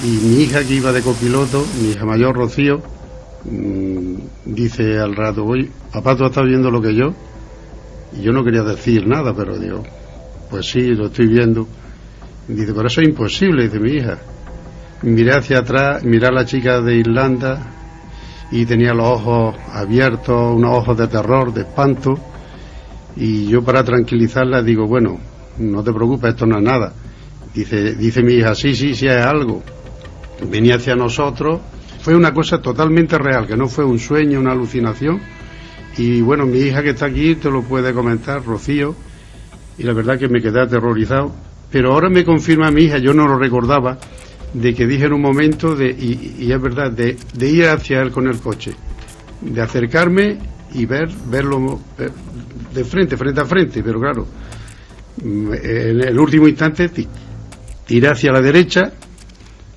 Y mi hija, que iba de copiloto, mi hija mayor, Rocío, dice al rato: oye, papá, ¿tú estás viendo lo que yo? Y yo no quería decir nada, pero digo, pues sí, lo estoy viendo. Dice, pero eso es imposible, dice mi hija. Miré hacia atrás, miré a la chica de Irlanda y tenía los ojos abiertos, unos ojos de terror, de espanto, y yo, para tranquilizarla, digo, bueno, no te preocupes, esto no es nada. Dice mi hija, sí, es algo. Venía hacia nosotros. Fue una cosa totalmente real, que no fue un sueño, una alucinación. Y bueno, mi hija, que está aquí, te lo puede comentar, Rocío, y la verdad que me quedé aterrorizado. Pero ahora me confirma mi hija, yo no lo recordaba, de que dije en un momento, y es verdad, de ir hacia él con el coche, de acercarme y verlo de frente a frente, pero claro, en el último instante tiré hacia la derecha.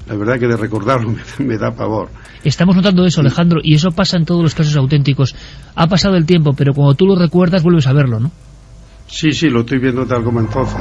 La verdad que de recordarlo me da pavor. Estamos notando eso, Alejandro, y eso pasa en todos los casos auténticos. Ha pasado el tiempo, pero cuando tú lo recuerdas vuelves a verlo, ¿no? Sí, lo estoy viendo tal como entonces.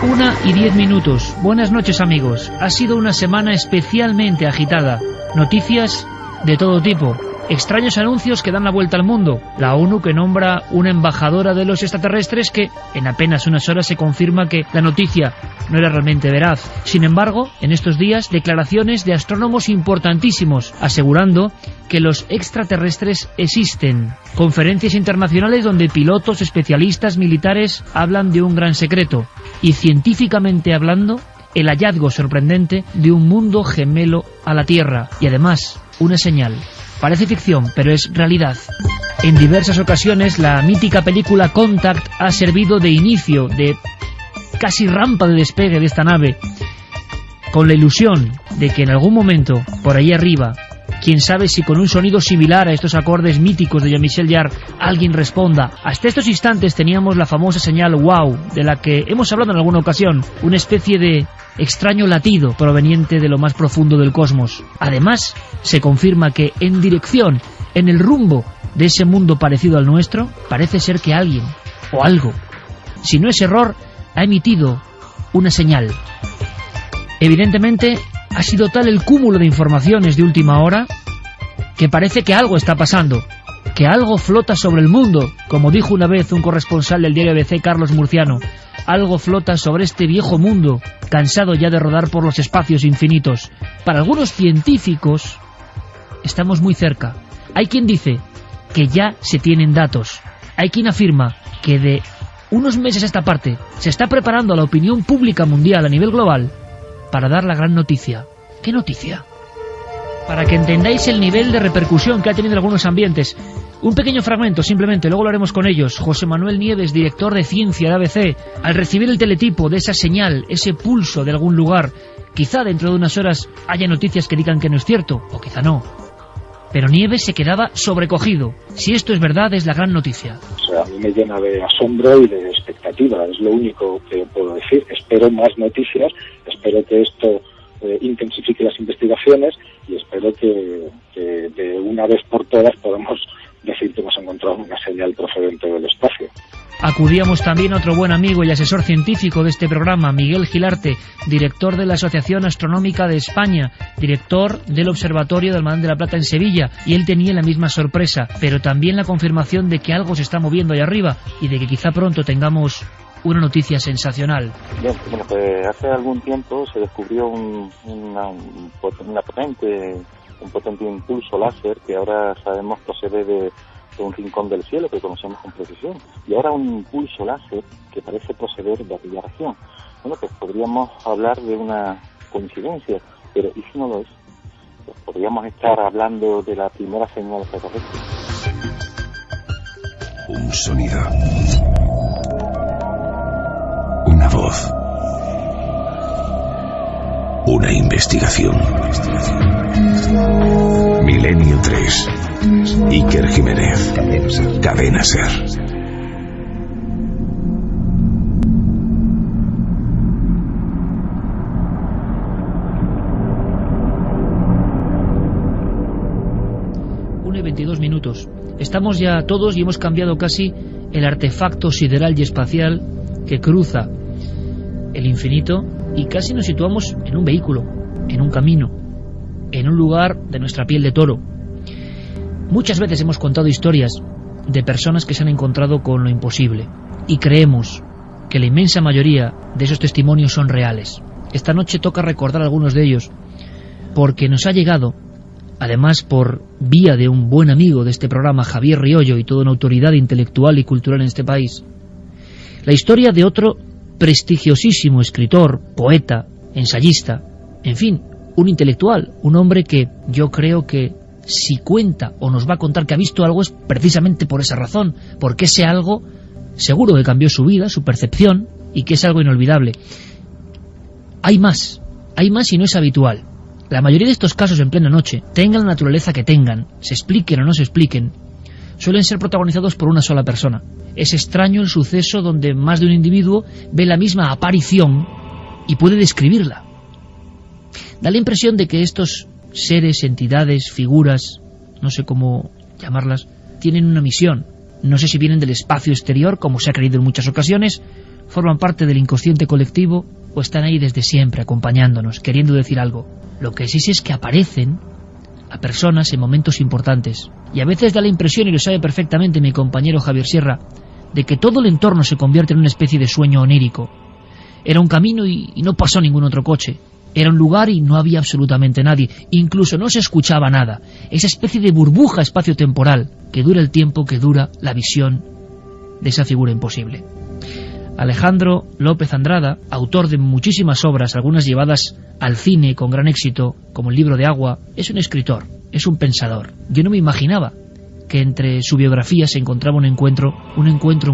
1:10. Buenas noches, amigos. Ha sido una semana especialmente agitada. Noticias de todo tipo. Extraños anuncios que dan la vuelta al mundo. La ONU, que nombra una embajadora de los extraterrestres, que en apenas unas horas se confirma que la noticia no era realmente veraz. Sin embargo, en estos días, declaraciones de astrónomos importantísimos asegurando que los extraterrestres existen. Conferencias internacionales donde pilotos, especialistas, militares hablan de un gran secreto. Y científicamente hablando, el hallazgo sorprendente de un mundo gemelo a la Tierra. Y además, una señal. Parece ficción, pero es realidad. En diversas ocasiones, la mítica película Contact ha servido de inicio, de casi rampa de despegue de esta nave, con la ilusión de que en algún momento, por ahí arriba, quién sabe si con un sonido similar a estos acordes míticos de Jean-Michel Jarre, alguien responda. Hasta estos instantes teníamos la famosa señal WOW, de la que hemos hablado en alguna ocasión, una especie de extraño latido proveniente de lo más profundo del cosmos. Además, se confirma que en dirección, en el rumbo de ese mundo parecido al nuestro, parece ser que alguien, o algo, si no es error, ha emitido una señal. Evidentemente, ha sido tal el cúmulo de informaciones de última hora que parece que algo está pasando, que algo flota sobre el mundo, como dijo una vez un corresponsal del diario ABC, Carlos Murciano. Algo flota sobre este viejo mundo, cansado ya de rodar por los espacios infinitos. Para algunos científicos, estamos muy cerca. Hay quien dice que ya se tienen datos. Hay quien afirma que de unos meses a esta parte se está preparando a la opinión pública mundial a nivel global para dar la gran noticia. ¿Qué noticia? Para que entendáis el nivel de repercusión que ha tenido en algunos ambientes. Un pequeño fragmento, simplemente, luego lo haremos con ellos. José Manuel Nieves, director de Ciencia de ABC, al recibir el teletipo de esa señal, ese pulso de algún lugar, quizá dentro de unas horas haya noticias que digan que no es cierto, o quizá no. Pero Nieves se quedaba sobrecogido. Si esto es verdad, es la gran noticia. O sea, a mí me llena de asombro y de expectativa, es lo único que puedo decir. Espero más noticias, espero que esto intensifique las investigaciones y espero que de una vez por todas podamos decir que hemos encontrado una señal procedente del espacio. Acudíamos también a otro buen amigo y asesor científico de este programa, Miguel Gilarte, director de la Asociación Astronómica de España, director del Observatorio del Almadén de la Plata en Sevilla, y él tenía la misma sorpresa, pero también la confirmación de que algo se está moviendo ahí arriba y de que quizá pronto tengamos una noticia sensacional. Bien, bueno, pues hace algún tiempo se descubrió un potente impulso láser que ahora sabemos procede de un rincón del cielo que conocemos con precisión, y ahora un impulso láser que parece proceder de aquella región. Bueno, pues podríamos hablar de una coincidencia, pero ¿y si no lo es? Pues podríamos estar hablando de la primera señal extraterrestre. Un sonido, una voz, una investigación. Milenio 3. Iker Jiménez. Cadena Ser. Una y 22 minutos. Estamos ya todos y hemos cambiado casi el artefacto sideral y espacial que cruza el infinito y casi nos situamos en un vehículo. en un camino, en un lugar de nuestra piel de toro. Muchas veces hemos contado historias de personas que se han encontrado con lo imposible y creemos que la inmensa mayoría de esos testimonios son reales. Esta noche toca recordar algunos de ellos porque nos ha llegado, además por vía de un buen amigo de este programa, Javier Riollo, y toda una autoridad intelectual y cultural en este país, la historia de otro prestigiosísimo escritor, poeta, ensayista, en fin, un intelectual, un hombre que yo creo que si cuenta o nos va a contar que ha visto algo es precisamente por esa razón, porque ese algo seguro que cambió su vida, su percepción, y que es algo inolvidable. Hay más y no es habitual. La mayoría de estos casos en plena noche, tengan la naturaleza que tengan, se expliquen o no se expliquen, suelen ser protagonizados por una sola persona. Es extraño el suceso donde más de un individuo ve la misma aparición y puede describirla. Da la impresión de que estos seres, entidades, figuras, no sé cómo llamarlas, tienen una misión. No sé si vienen del espacio exterior, como se ha creído en muchas ocasiones, forman parte del inconsciente colectivo o están ahí desde siempre acompañándonos, queriendo decir algo. Lo que sí sé es que aparecen a personas en momentos importantes. Y a veces da la impresión, y lo sabe perfectamente mi compañero Javier Sierra, de que todo el entorno se convierte en una especie de sueño onírico. Era un camino y no pasó ningún otro coche. Era un lugar y no había absolutamente nadie. Incluso no se escuchaba nada. Esa especie de burbuja espacio-temporal que dura el tiempo que dura la visión de esa figura imposible. Alejandro López Andrada, autor de muchísimas obras, algunas llevadas al cine con gran éxito, como El libro de agua, es un escritor, es un pensador. Yo no me imaginaba que entre su biografía se encontraba un encuentro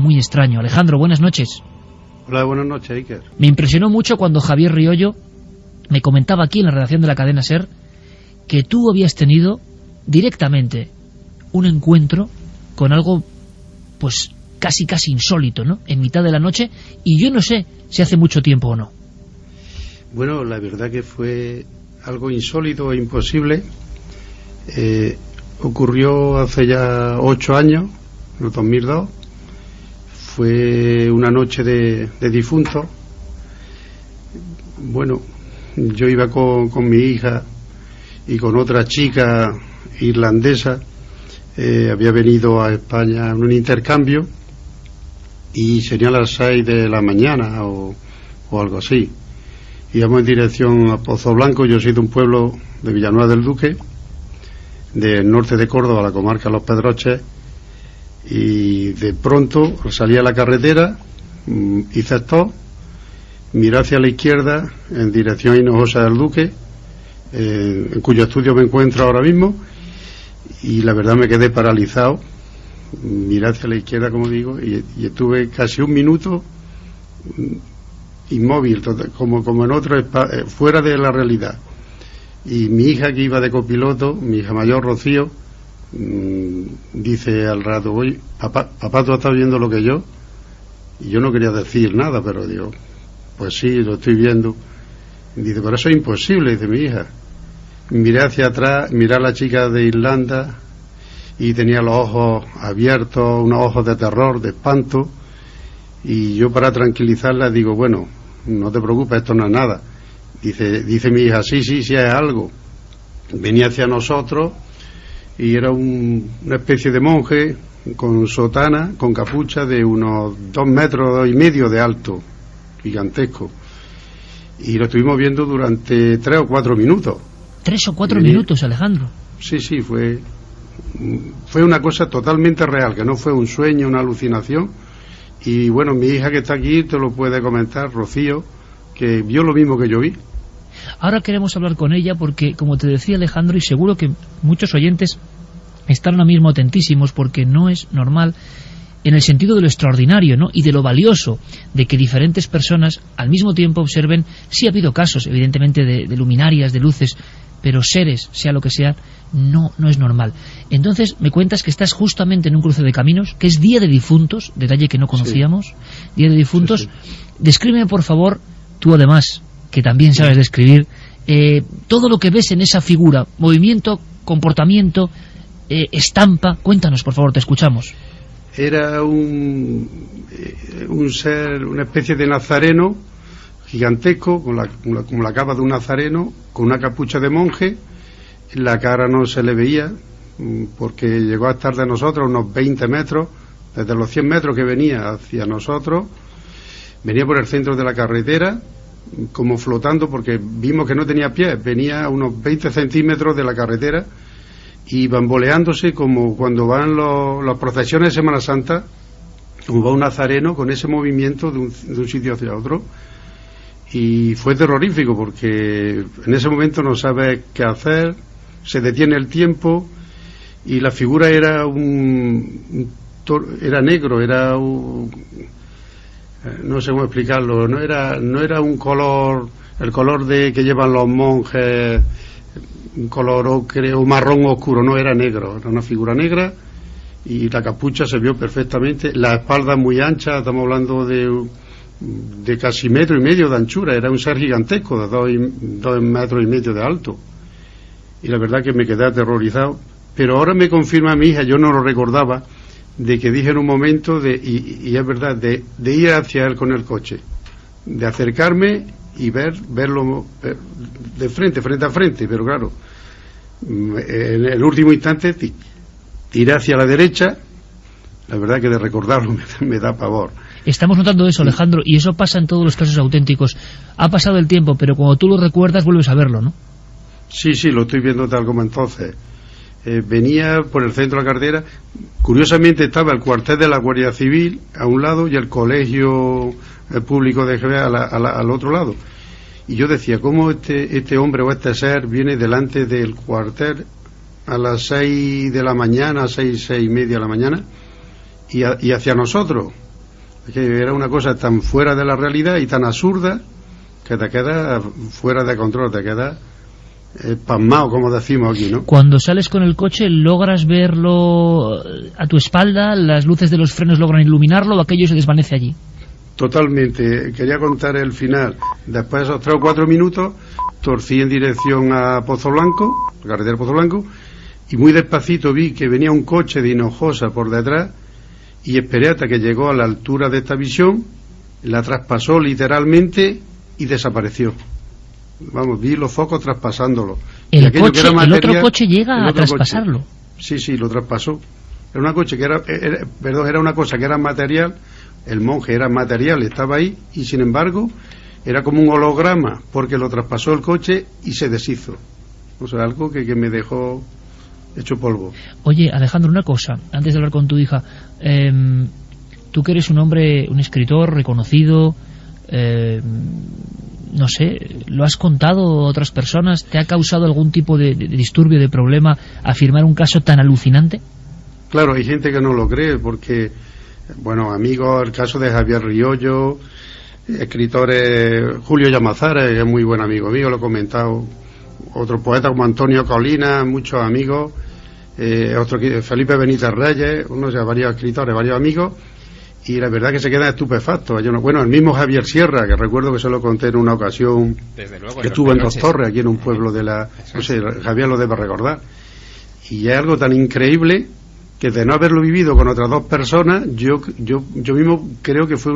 muy extraño. Alejandro, buenas noches. Hola, buenas noches, Iker. Me impresionó mucho cuando Javier Riollo me comentaba aquí en la redacción de la cadena SER que tú habías tenido directamente un encuentro con algo, pues casi insólito, ¿no? En mitad de la noche, y yo no sé si hace mucho tiempo o no. Bueno, la verdad que fue algo insólito e imposible. Ocurrió hace ya 8 años, en el 2002. Fue una noche de difuntos. Bueno, yo iba con mi hija y con otra chica irlandesa. Había venido a España en un intercambio y serían las 6 de la mañana o algo así. Íbamos en dirección a Pozo Blanco. Yo soy de un pueblo de Villanueva del Duque, del norte de Córdoba, la comarca de Los Pedroches, y de pronto salí a la carretera, hice stop, miré hacia la izquierda en dirección a Hinojosa del Duque, en cuyo estudio me encuentro ahora mismo, y la verdad me quedé paralizado. Miré hacia la izquierda, como digo, y estuve casi un minuto inmóvil, como en otro fuera de la realidad. Y mi hija, que iba de copiloto, mi hija mayor, Rocío, dice al rato: oye, papá, ¿tú estás viendo lo que yo? Y yo no quería decir nada, pero digo, pues sí, lo estoy viendo. Y dice, pero eso es imposible, dice mi hija. Miré hacia atrás, miré a la chica de Irlanda y tenía los ojos abiertos, unos ojos de terror, de espanto, y yo, para tranquilizarla, digo, bueno, no te preocupes, esto no es nada. Dice mi hija, sí, es algo. Venía hacia nosotros y era una especie de monje con sotana, con capucha, de unos 2 metros y medio de alto, gigantesco, y lo estuvimos viendo durante 3 o 4 minutos. 3 o 4 minutos, Alejandro. Sí, fue una cosa totalmente real, que no fue un sueño, una alucinación. Y bueno, mi hija, que está aquí, te lo puede comentar, Rocío, que vio lo mismo que yo vi. Ahora queremos hablar con ella porque, como te decía, Alejandro, y seguro que muchos oyentes están ahora mismo atentísimos, porque no es normal, en el sentido de lo extraordinario, ¿no?, y de lo valioso de que diferentes personas al mismo tiempo observen. Sí ha habido casos, evidentemente, de luminarias, de luces, pero seres, sea lo que sea, no es normal. Entonces me cuentas que estás justamente en un cruce de caminos, que es Día de Difuntos, detalle que no conocíamos. Sí. Día de Difuntos. Sí. Descríbeme, por favor, tú además, que también sabes describir, todo lo que ves en esa figura, movimiento, comportamiento, estampa. Cuéntanos, por favor, te escuchamos. Era un ser, una especie de nazareno, gigantesco, como la capa de un nazareno, con una capucha de monje. La cara no se le veía, porque llegó a estar de nosotros unos 20 metros, desde los 100 metros que venía hacia nosotros, venía por el centro de la carretera, como flotando, porque vimos que no tenía pies, venía a unos 20 centímetros de la carretera, y bamboleándose como cuando van las procesiones de Semana Santa, como va un nazareno con ese movimiento de un sitio hacia otro. Y fue terrorífico, porque en ese momento no sabes qué hacer, se detiene el tiempo, y la figura era era negro, era no sé cómo explicarlo, no era un color, el color que llevan los monjes, un color ocre o marrón oscuro, no, era negro, era una figura negra, y la capucha se vio perfectamente, la espalda muy ancha, estamos hablando de casi 1,5 metros de anchura, era un ser gigantesco de 2,5 metros de alto, y la verdad que me quedé aterrorizado. Pero ahora me confirma mi hija, yo no lo recordaba, de que dije en un momento, y es verdad, de ir hacia él con el coche, de acercarme y verlo de frente a frente, pero claro, en el último instante tiré hacia la derecha. La verdad que de recordarlo me da pavor. Estamos notando eso, Alejandro, y eso pasa en todos los casos auténticos. Ha pasado el tiempo, pero cuando tú lo recuerdas vuelves a verlo, ¿no? Sí, lo estoy viendo tal como entonces. Venía por el centro de la carretera. Curiosamente estaba el cuartel de la Guardia Civil a un lado y el colegio público de GB al otro lado. Y yo decía, ¿cómo este hombre o este ser viene delante del cuartel a las 6 de la mañana, 6:30 de la mañana, y hacia nosotros? Que era una cosa tan fuera de la realidad y tan absurda que te queda fuera de control, te queda pasmado, como decimos aquí, ¿no? Cuando sales con el coche, ¿logras verlo a tu espalda? ¿Las luces de los frenos logran iluminarlo o aquello se desvanece allí? Totalmente. Quería contar el final. Después de esos 3 o 4 minutos torcí en dirección a Pozo Blanco, la carretera Pozo Blanco, y muy despacito vi que venía un coche de Hinojosa por detrás, y esperé hasta que llegó a la altura de esta visión, la traspasó literalmente y desapareció. Vamos, vi los focos traspasándolo. El otro coche llega a traspasarlo. Sí, lo traspasó. Era una coche que era una cosa que era material, el monje era material, estaba ahí, y sin embargo era como un holograma, porque lo traspasó el coche y se deshizo. O sea, algo que me dejó hecho polvo. Oye, Alejandro, una cosa, antes de hablar con tu hija, tú que eres un hombre, un escritor reconocido, no sé, ¿lo has contado a otras personas? ¿Te ha causado algún tipo de disturbio, de problema, afirmar un caso tan alucinante? Claro, hay gente que no lo cree, porque, bueno, amigos, el caso de Javier Riollo, escritores, Julio Llamazares, que es muy buen amigo mío, lo he comentado, otro poeta como Antonio Colina, muchos amigos, Felipe Benítez Reyes, varios escritores, varios amigos, y la verdad que se quedan estupefactos. Bueno, el mismo Javier Sierra, que recuerdo que se lo conté en una ocasión, que estuvo en Dos Torres, aquí en un pueblo de la... No sé, Javier lo debe recordar. Y es algo tan increíble que, de no haberlo vivido con otras 2 personas, yo mismo creo que fue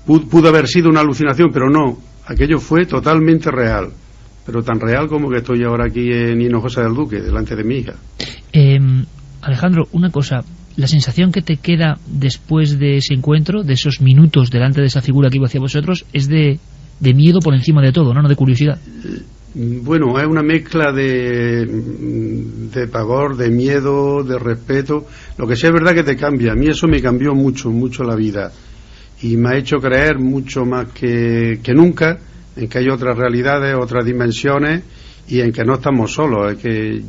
pudo haber sido una alucinación, pero no, aquello fue totalmente real, pero tan real como que estoy ahora aquí en Hinojosa del Duque, delante de mi hija. Alejandro, una cosa, la sensación que te queda después de ese encuentro, de esos minutos delante de esa figura que iba hacia vosotros, es de miedo por encima de todo, ¿no? De curiosidad. Bueno, es una mezcla de pavor, de miedo, de respeto. Lo que sí es verdad que te cambia. A mí eso me cambió mucho, mucho la vida, y me ha hecho creer mucho más que nunca en que hay otras realidades, otras dimensiones, y en que no estamos solos. Es que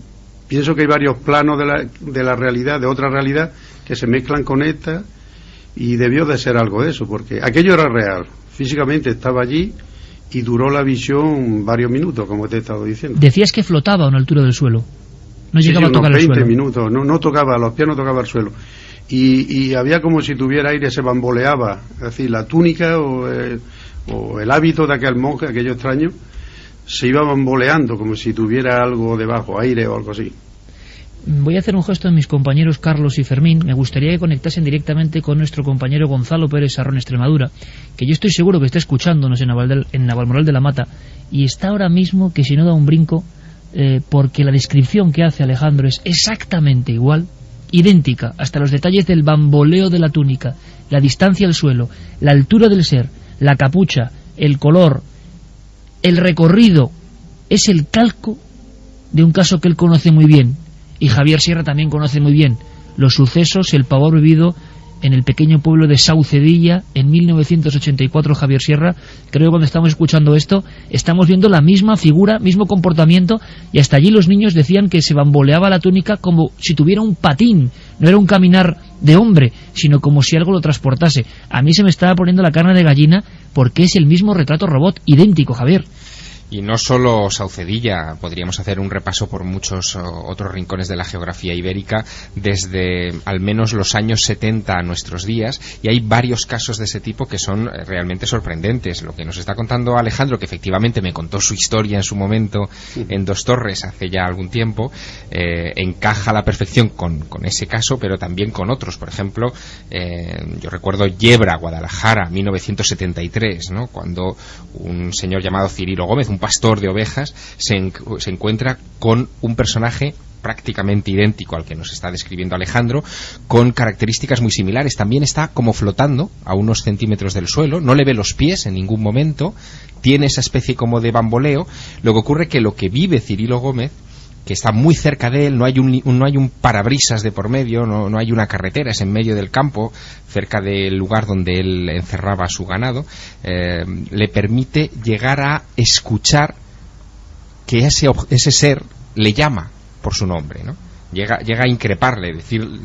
pienso que hay varios planos de la realidad, de otra realidad, que se mezclan con esta, y debió de ser algo de eso, porque aquello era real. Físicamente estaba allí y duró la visión varios minutos, como te he estado diciendo. Decías que flotaba a una altura del suelo. No llegaba a tocar el suelo. 20 minutos, no tocaba, los pies no tocaba el suelo. Y había como si tuviera aire, se bamboleaba. Es decir, la túnica o el hábito de aquel monje, aquello extraño, se iba bamboleando como si tuviera algo debajo, aire o algo así. Voy a hacer un gesto a mis compañeros Carlos y Fermín. Me gustaría que conectasen directamente con nuestro compañero Gonzalo Pérez Sarrón, Extremadura, que yo estoy seguro que está escuchándonos en Navalmoral de la Mata, y está ahora mismo que si no da un brinco, porque la descripción que hace Alejandro es exactamente igual, idéntica, hasta los detalles del bamboleo de la túnica, la distancia al suelo, la altura del ser, la capucha, el color, el recorrido. Es el calco de un caso que él conoce muy bien, y Javier Sierra también conoce muy bien: los sucesos, el pavor vivido en el pequeño pueblo de Saucedilla en 1984. Javier Sierra, creo que cuando estamos escuchando esto estamos viendo la misma figura, mismo comportamiento, y hasta allí los niños decían que se bamboleaba la túnica como si tuviera un patín. No era un caminar de hombre, sino como si algo lo transportase. A mí se me estaba poniendo la carne de gallina, porque es el mismo retrato robot, idéntico, Javier. Y no solo Saucedilla, podríamos hacer un repaso por muchos otros rincones de la geografía ibérica, desde al menos los años 70 a nuestros días, y hay varios casos de ese tipo que son realmente sorprendentes. Lo que nos está contando Alejandro, que efectivamente me contó su historia en su momento en Dos Torres hace ya algún tiempo, encaja a la perfección con ese caso, pero también con otros. Por ejemplo, yo recuerdo Yebra, Guadalajara, 1973, ¿no?, cuando un señor llamado Cirilo Gómez, un pastor de ovejas, se encuentra con un personaje prácticamente idéntico al que nos está describiendo Alejandro, con características muy similares. También está como flotando a unos centímetros del suelo, no le ve los pies en ningún momento, tiene esa especie como de bamboleo. Lo que ocurre que lo que vive Cirilo Gómez, que está muy cerca de él, no hay un parabrisas de por medio, no hay una carretera, es en medio del campo, cerca del lugar donde él encerraba su ganado, le permite llegar a escuchar que ese ser le llama por su nombre, ¿no? Llega a increparle,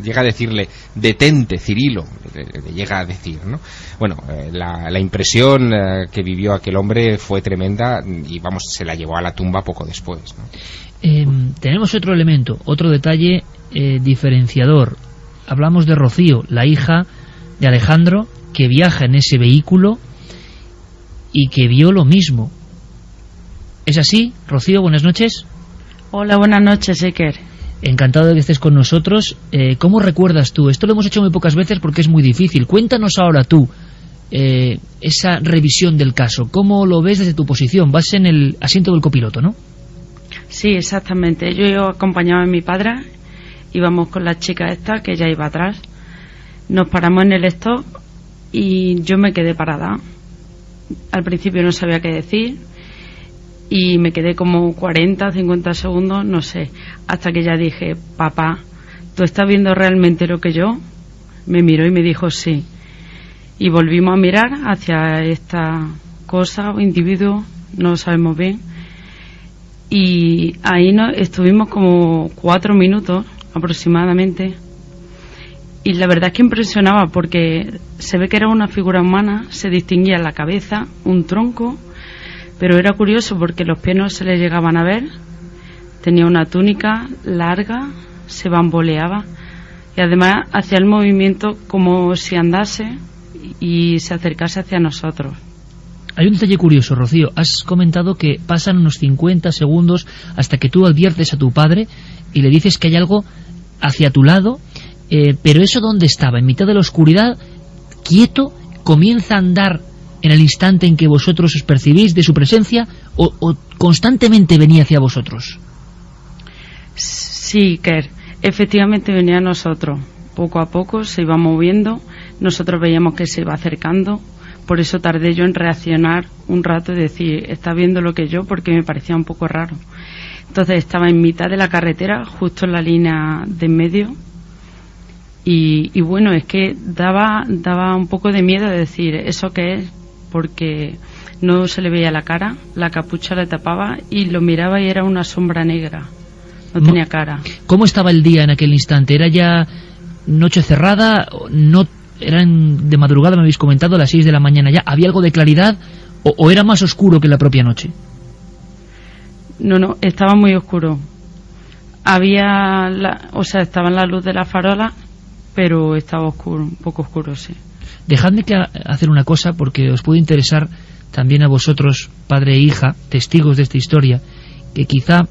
llega a decirle: detente, Cirilo, le llega a decir, ¿no? Bueno, la impresión que vivió aquel hombre fue tremenda, y vamos, se la llevó a la tumba poco después, ¿no? Tenemos otro elemento, otro detalle diferenciador. Hablamos de Rocío, la hija de Alejandro, que viaja en ese vehículo y que vio lo mismo. ¿Es así, Rocío? Buenas noches. Hola, buenas noches, Iker. Encantado de que estés con nosotros. ¿Cómo recuerdas tú? Esto lo hemos hecho muy pocas veces porque es muy difícil. Cuéntanos ahora tú esa revisión del caso. ¿Cómo lo ves desde tu posición? Vas en el asiento del copiloto, ¿no? Sí, exactamente. Yo acompañaba a mi padre, íbamos con la chica esta, que ya iba atrás. Nos paramos en el stop y yo me quedé parada. Al principio no sabía qué decir y me quedé como 40, 50 segundos, no sé, hasta que ya dije: papá, ¿tú estás viendo realmente lo que yo? Me miró y me dijo sí. Y volvimos a mirar hacia esta cosa o individuo, no lo sabemos bien. Y ahí estuvimos como 4 minutos aproximadamente, y la verdad es que impresionaba, porque se ve que era una figura humana, se distinguía la cabeza, un tronco, pero era curioso porque los pies no se le llegaban a ver, tenía una túnica larga, se bamboleaba y además hacía el movimiento como si andase y se acercase hacia nosotros. Hay un detalle curioso, Rocío. Has comentado que pasan unos 50 segundos hasta que tú adviertes a tu padre y le dices que hay algo hacia tu lado, pero ¿eso dónde estaba? ¿En mitad de la oscuridad? ¿Quieto? ¿Comienza a andar en el instante en que vosotros os percibís de su presencia? ¿O constantemente venía hacia vosotros? Sí, Iker, efectivamente venía a nosotros. Poco a poco se iba moviendo, nosotros veíamos que se iba acercando. Por eso tardé yo en reaccionar un rato y decir: está viendo lo que yo, porque me parecía un poco raro. Entonces estaba en mitad de la carretera, justo en la línea de en medio, y bueno, es que daba un poco de miedo de decir ¿eso qué es? Porque no se le veía la cara, la capucha le tapaba y lo miraba y era una sombra negra, no tenía cara. ¿Cómo estaba el día en aquel instante? ¿Era ya noche cerrada? ¿No? Eran de madrugada, me habéis comentado, a las 6 de la mañana ya. ¿Había algo de claridad o era más oscuro que la propia noche? No, estaba muy oscuro. Había estaba en la luz de la farola, pero estaba oscuro, un poco oscuro, sí. Dejadme hacer una cosa, porque os puede interesar también a vosotros, padre e hija, testigos de esta historia, que quizá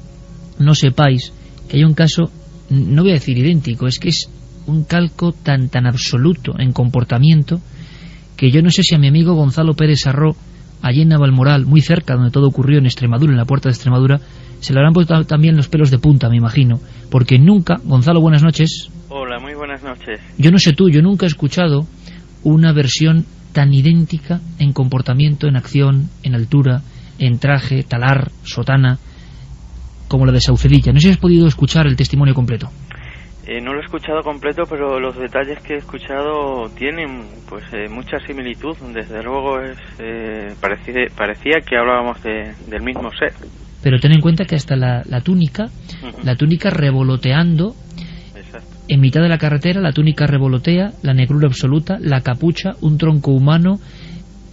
no sepáis que hay un caso no voy a decir idéntico, es que es un calco tan absoluto en comportamiento que yo no sé si a mi amigo Gonzalo Pérez Sarró, allí en Navalmoral, muy cerca donde todo ocurrió, en Extremadura, en la puerta de Extremadura, se le habrán puesto también los pelos de punta, me imagino, porque nunca, Gonzalo, buenas noches. Hola, muy buenas noches. Yo no sé tú, yo nunca he escuchado una versión tan idéntica en comportamiento, en acción, en altura, en traje, talar, sotana, como la de Saucedilla. No sé si has podido escuchar el testimonio completo. No lo he escuchado completo, pero los detalles que he escuchado tienen pues mucha similitud. Desde luego parecía que hablábamos del mismo ser. Pero ten en cuenta que hasta la túnica, la túnica revoloteando, exacto, en mitad de la carretera, la túnica revolotea, la negrura absoluta, la capucha, un tronco humano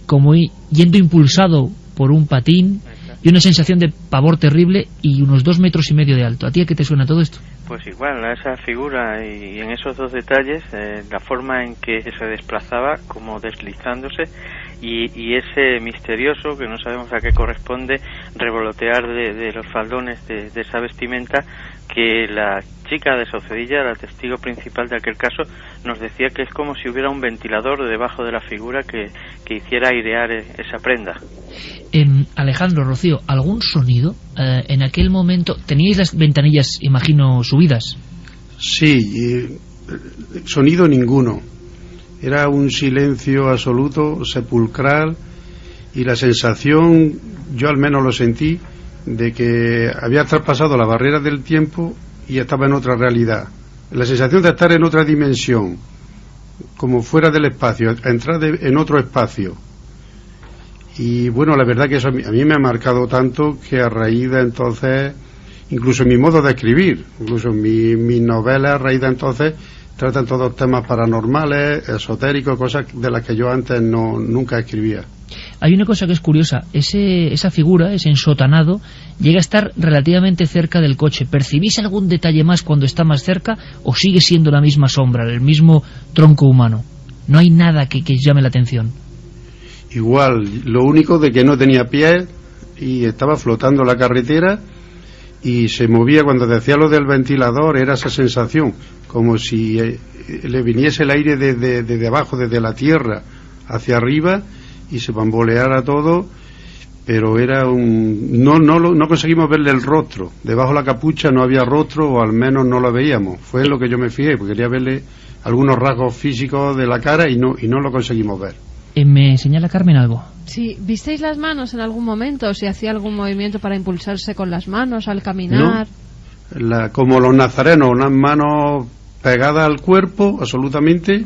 como yendo impulsado por un patín, exacto, y una sensación de pavor terrible y unos 2,5 metros de alto. ¿A ti a qué te suena todo esto? Pues igual, a esa figura y en esos dos detalles, la forma en que se desplazaba, como deslizándose, y ese misterioso, que no sabemos a qué corresponde, revolotear de los faldones de esa vestimenta, que la chica de Saucedilla, la testigo principal de aquel caso, nos decía que es como si hubiera un ventilador debajo de la figura que hiciera airear esa prenda. Alejandro, Rocío, ¿algún sonido en aquel momento? ¿Teníais las ventanillas, imagino, subidas? Sí, sonido ninguno. Era un silencio absoluto, sepulcral, y la sensación, yo al menos lo sentí, de que había traspasado la barrera del tiempo y estaba en otra realidad. La sensación de estar en otra dimensión, como fuera del espacio, entrar en otro espacio. Y bueno, la verdad que eso a mí me ha marcado tanto que a raíz de entonces, incluso en mi modo de escribir, incluso en mis novelas, a raíz de entonces tratan todos temas paranormales, esotéricos, cosas de las que yo antes nunca escribía. Hay una cosa que es curiosa, esa figura, ese ensotanado, llega a estar relativamente cerca del coche. ¿Percibís algún detalle más cuando está más cerca o sigue siendo la misma sombra, el mismo tronco humano? No hay nada que llame la atención. Igual, lo único de que no tenía pies y estaba flotando la carretera y se movía. Cuando decía lo del ventilador, era esa sensación, como si le viniese el aire desde abajo, desde la tierra hacia arriba, y se bamboleara todo, pero era no conseguimos verle el rostro. Debajo de la capucha no había rostro, o al menos no lo veíamos. Fue lo que yo me fijé, porque quería verle algunos rasgos físicos de la cara y no lo conseguimos ver. ¿Me señala Carmen algo? Sí, ¿visteis las manos en algún momento? ¿O si hacía algún movimiento para impulsarse con las manos al caminar? No, como los nazarenos, unas manos pegadas al cuerpo, absolutamente.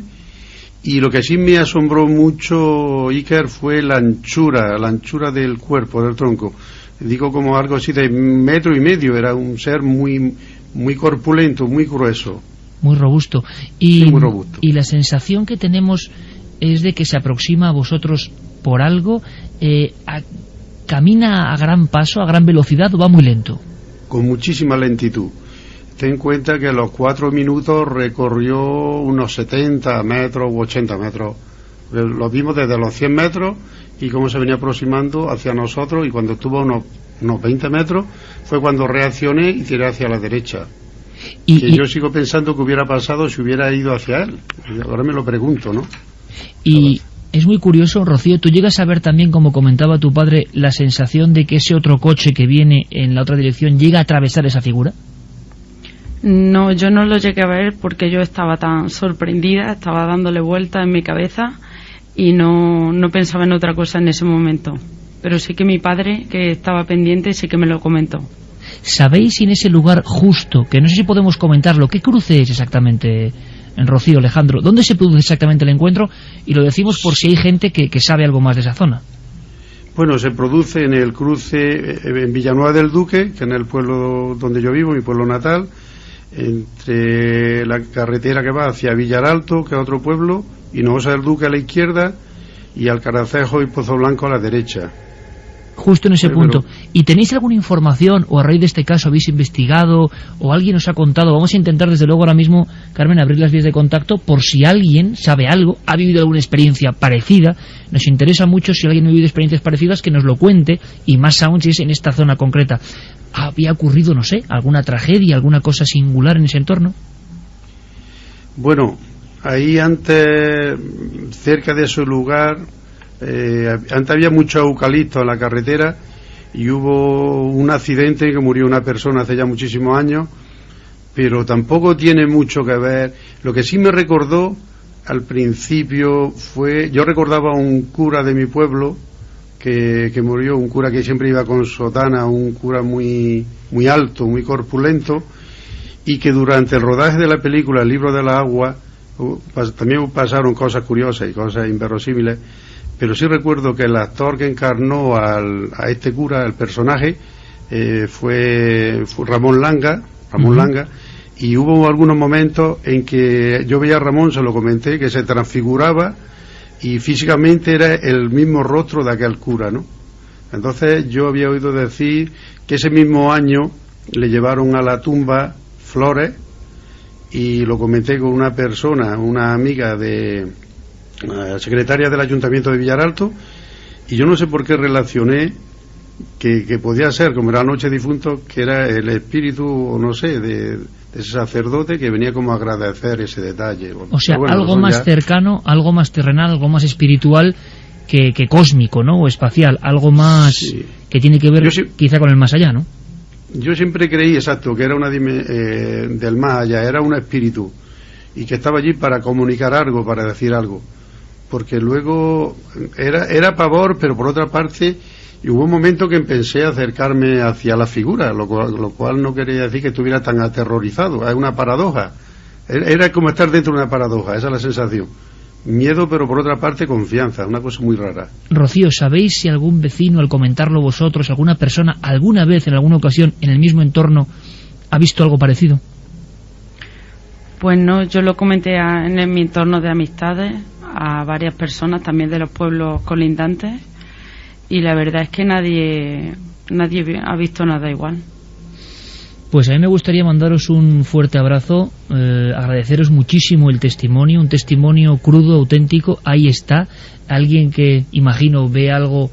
Y lo que sí me asombró mucho, Iker, fue la anchura del cuerpo, del tronco. Digo, como algo así de 1,5 metros, era un ser muy, muy corpulento, muy grueso. Muy robusto. Sí, muy robusto. Y la sensación que tenemos es de que se aproxima a vosotros por algo, camina a gran paso, a gran velocidad, o va muy lento. Con muchísima lentitud. Ten en cuenta que a los 4 minutos recorrió unos 70 metros u 80 metros. Lo vimos desde los 100 metros y cómo se venía aproximando hacia nosotros, y cuando estuvo unos 20 metros fue cuando reaccioné y tiré hacia la derecha. Y yo sigo pensando que hubiera pasado si hubiera ido hacia él. Ahora me lo pregunto, ¿no? Y es muy curioso, Rocío, ¿tú llegas a ver también, como comentaba tu padre, la sensación de que ese otro coche que viene en la otra dirección llega a atravesar esa figura? No, yo no lo llegué a ver porque yo estaba tan sorprendida, estaba dándole vuelta en mi cabeza y no pensaba en otra cosa en ese momento. Pero sí que mi padre, que estaba pendiente, sí que me lo comentó. ¿Sabéis si en ese lugar justo, que no sé si podemos comentarlo, qué cruce es exactamente, en Rocío, Alejandro? ¿Dónde se produce exactamente el encuentro? Y lo decimos por si hay gente que sabe algo más de esa zona. Bueno, se produce en el cruce en Villanueva del Duque, que es en el pueblo donde yo vivo, mi pueblo natal, entre la carretera que va hacia Villaralto, que es otro pueblo, Hinojosa del Duque a la izquierda, y Alcaracejo y Pozo Blanco a la derecha. Justo en ese punto. ¿Y tenéis alguna información, o a raíz de este caso habéis investigado, o alguien os ha contado? Vamos a intentar desde luego ahora mismo, Carmen, abrir las vías de contacto por si alguien sabe algo, ha vivido alguna experiencia parecida. Nos interesa mucho, si alguien ha vivido experiencias parecidas, que nos lo cuente, y más aún si es en esta zona concreta. ¿Había ocurrido, no sé, alguna tragedia, alguna cosa singular en ese entorno? Bueno, ahí antes, cerca de ese lugar, antes había mucho eucalipto en la carretera y hubo un accidente que murió una persona hace ya muchísimos años, pero tampoco tiene mucho que ver. Lo que sí me recordó al principio fue, yo recordaba a un cura de mi pueblo que murió, un cura que siempre iba con sotana, un cura muy alto, muy corpulento, y que durante el rodaje de la película El libro de la agua también pasaron cosas curiosas y cosas inverosímiles, pero sí recuerdo que el actor que encarnó a este cura, el personaje, fue Ramón Langa, y hubo algunos momentos en que yo veía a Ramón, se lo comenté, que se transfiguraba y físicamente era el mismo rostro de aquel cura, ¿no? Entonces yo había oído decir que ese mismo año le llevaron a la tumba flores, y lo comenté con una persona, una amiga de secretaria del Ayuntamiento de Villaralto, y yo no sé por qué relacioné que podía ser, como era Noche Difunto, que era el espíritu, o no sé, de ese sacerdote que venía como a agradecer ese detalle. O sea, bueno, algo más cercano, algo más terrenal, algo más espiritual que cósmico, ¿no? O espacial, algo más que tiene que ver quizá con el más allá, ¿no? Yo siempre creí, exacto, que era una del más allá, era un espíritu, y que estaba allí para comunicar algo, para decir algo, porque luego era pavor, pero por otra parte, y hubo un momento que empecé a acercarme hacia la figura, lo cual no quería decir que estuviera tan aterrorizado. Es una paradoja, era como estar dentro de una paradoja, esa es la sensación. Miedo, pero por otra parte confianza, una cosa muy rara. Rocío, ¿sabéis si algún vecino, al comentarlo vosotros, alguna persona, alguna vez, en alguna ocasión, en el mismo entorno, ha visto algo parecido? Pues no, yo lo comenté en mi entorno de amistades a varias personas, también de los pueblos colindantes, y la verdad es que nadie ha visto nada igual. Pues a mí me gustaría mandaros un fuerte abrazo, agradeceros muchísimo el testimonio, un testimonio crudo, auténtico. Ahí está, alguien que, imagino, ve algo,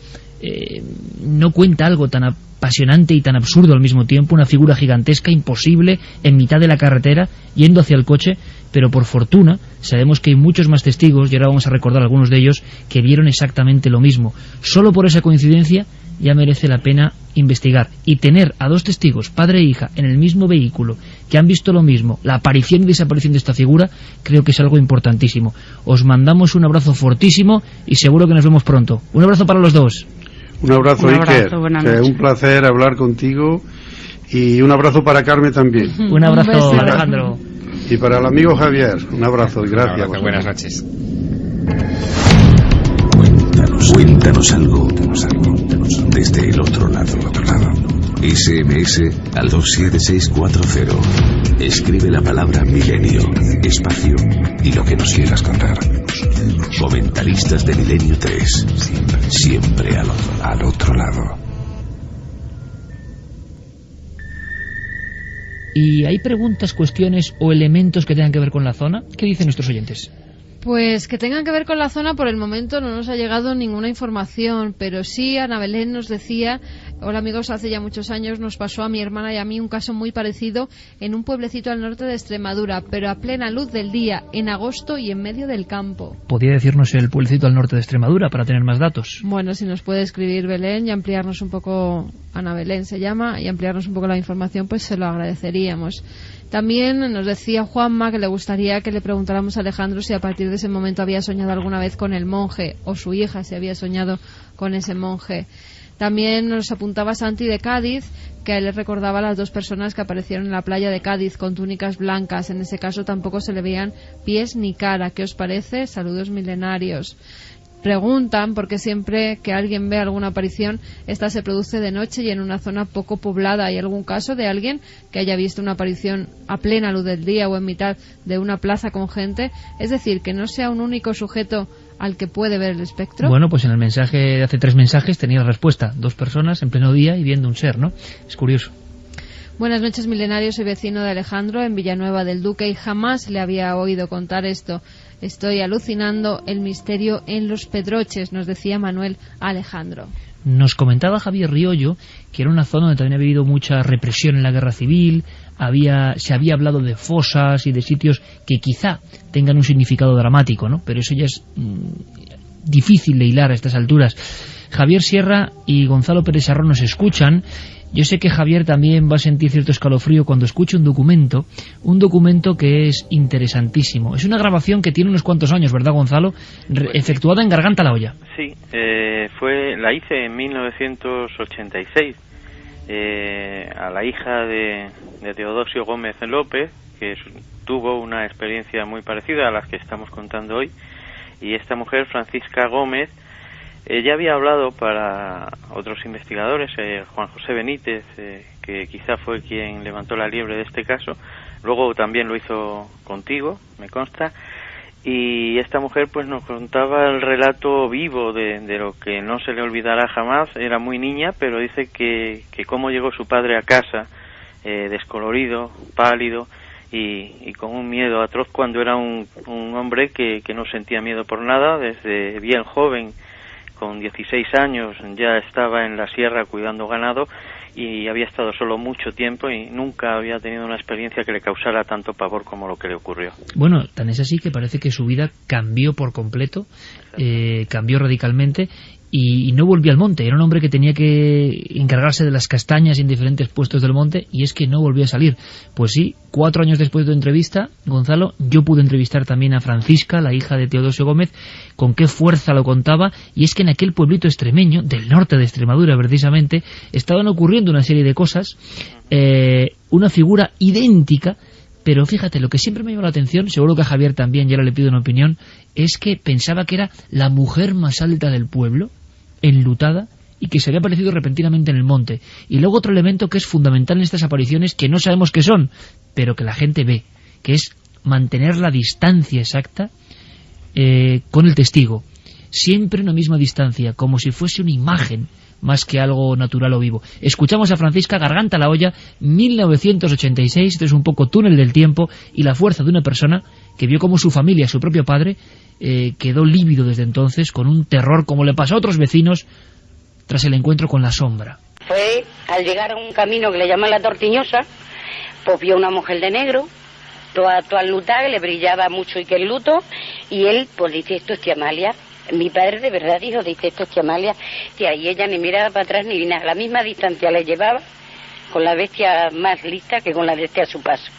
no cuenta algo tan apasionante y tan absurdo al mismo tiempo, una figura gigantesca, imposible, en mitad de la carretera, yendo hacia el coche, pero por fortuna sabemos que hay muchos más testigos, y ahora vamos a recordar algunos de ellos, que vieron exactamente lo mismo. Solo por esa coincidencia ya merece la pena investigar, y tener a dos testigos, padre e hija, en el mismo vehículo, que han visto lo mismo, la aparición y desaparición de esta figura, creo que es algo importantísimo. Os mandamos un abrazo fortísimo y seguro que nos vemos pronto. Un abrazo para los dos. Un abrazo, Iker, que es un placer hablar contigo, y un abrazo para Carmen también. Un abrazo, Alejandro. Y para el amigo Javier, un abrazo y gracias. Buenas noches. Cuéntanos algo desde el otro lado. SMS al 27640. Escribe la palabra milenio, espacio y lo que nos quieras contar. Comentaristas de Milenio 3. Siempre al otro lado. ¿Y hay preguntas, cuestiones o elementos que tengan que ver con la zona? ¿Qué dicen nuestros oyentes? Pues que tengan que ver con la zona, por el momento no nos ha llegado ninguna información, pero sí Ana Belén nos decía: hola amigos, hace ya muchos años nos pasó a mi hermana y a mí un caso muy parecido en un pueblecito al norte de Extremadura, pero a plena luz del día, en agosto y en medio del campo. ¿Podría decirnos el pueblecito al norte de Extremadura para tener más datos? Bueno, si nos puede escribir Belén y ampliarnos un poco, Ana Belén se llama, y ampliarnos un poco la información, pues se lo agradeceríamos. También nos decía Juanma que le gustaría que le preguntáramos a Alejandro si a partir de ese momento había soñado alguna vez con el monje, o su hija si había soñado con ese monje. También nos apuntaba Santi de Cádiz, que a él le recordaba a las dos personas que aparecieron en la playa de Cádiz con túnicas blancas. En ese caso tampoco se le veían pies ni cara. ¿Qué os parece? Saludos milenarios. Preguntan porque siempre que alguien ve alguna aparición, esta se produce de noche y en una zona poco poblada. ¿Hay algún caso de alguien que haya visto una aparición a plena luz del día o en mitad de una plaza con gente? Es decir, que no sea un único sujeto al que puede ver el espectro. Bueno, pues en el mensaje de hace 3 mensajes tenía la respuesta: 2 personas en pleno día y viendo un ser, ¿no? Es curioso. Buenas noches, milenarios. Soy vecino de Alejandro en Villanueva del Duque y jamás le había oído contar esto. Estoy alucinando el misterio en Los Pedroches, nos decía Manuel Alejandro. Nos comentaba Javier Riollo que era una zona donde también había habido mucha represión en la guerra civil, se había hablado de fosas y de sitios que quizá tengan un significado dramático, ¿no? Pero eso ya es difícil de hilar a estas alturas. Javier Sierra y Gonzalo Pérez Sarrón nos escuchan. Yo sé que Javier también va a sentir cierto escalofrío cuando escuche un documento que es interesantísimo. Es una grabación que tiene unos cuantos años, ¿verdad, Gonzalo? Efectuada en Garganta la Olla. Sí, la hice en 1986 a la hija de Teodosio Gómez López, que tuvo una experiencia muy parecida a las que estamos contando hoy, y esta mujer, Francisca Gómez, ya había hablado para otros investigadores, Juan José Benítez, que quizá fue quien levantó la liebre de este caso, luego también lo hizo contigo, me consta, y esta mujer pues nos contaba el relato vivo de lo que no se le olvidará jamás. Era muy niña, pero dice que cómo llegó su padre a casa, descolorido, pálido, y con un miedo atroz, cuando era un hombre que no sentía miedo por nada. Desde bien joven, con 16 años, ya estaba en la sierra cuidando ganado y había estado solo mucho tiempo y nunca había tenido una experiencia que le causara tanto pavor como lo que le ocurrió. Bueno, tan es así que parece que su vida cambió por completo, cambió radicalmente, y no volvió al monte. Era un hombre que tenía que encargarse de las castañas en diferentes puestos del monte, y es que no volvió a salir. Pues sí, 4 años después de tu entrevista, Gonzalo, yo pude entrevistar también a Francisca, la hija de Teodosio Gómez. Con qué fuerza lo contaba, y es que en aquel pueblito extremeño, del norte de Extremadura precisamente, estaban ocurriendo una serie de cosas, una figura idéntica. Pero fíjate, lo que siempre me llamó la atención, seguro que a Javier también, y ahora le pido una opinión, es que pensaba que era la mujer más alta del pueblo, enlutada, y que se había aparecido repentinamente en el monte. Y luego otro elemento que es fundamental en estas apariciones, que no sabemos qué son, pero que la gente ve, que es mantener la distancia exacta con el testigo. Siempre una misma distancia, como si fuese una imagen, más que algo natural o vivo. Escuchamos a Francisca, Garganta la Olla, 1986, esto es un poco túnel del tiempo, y la fuerza de una persona que vio como su familia, su propio padre, quedó lívido desde entonces, con un terror como le pasó a otros vecinos tras el encuentro con la sombra. Fue al llegar a un camino que le llaman La Tortiñosa, pues vio una mujer de negro, toda enlutada, que le brillaba mucho y que el luto, y él pues dice, esto es tía Amalia. Mi padre de verdad dijo, dice, esto es tía Amalia, tía, y ella ni miraba para atrás ni nada, la misma distancia le llevaba, con la bestia más lista que con la bestia a su paso.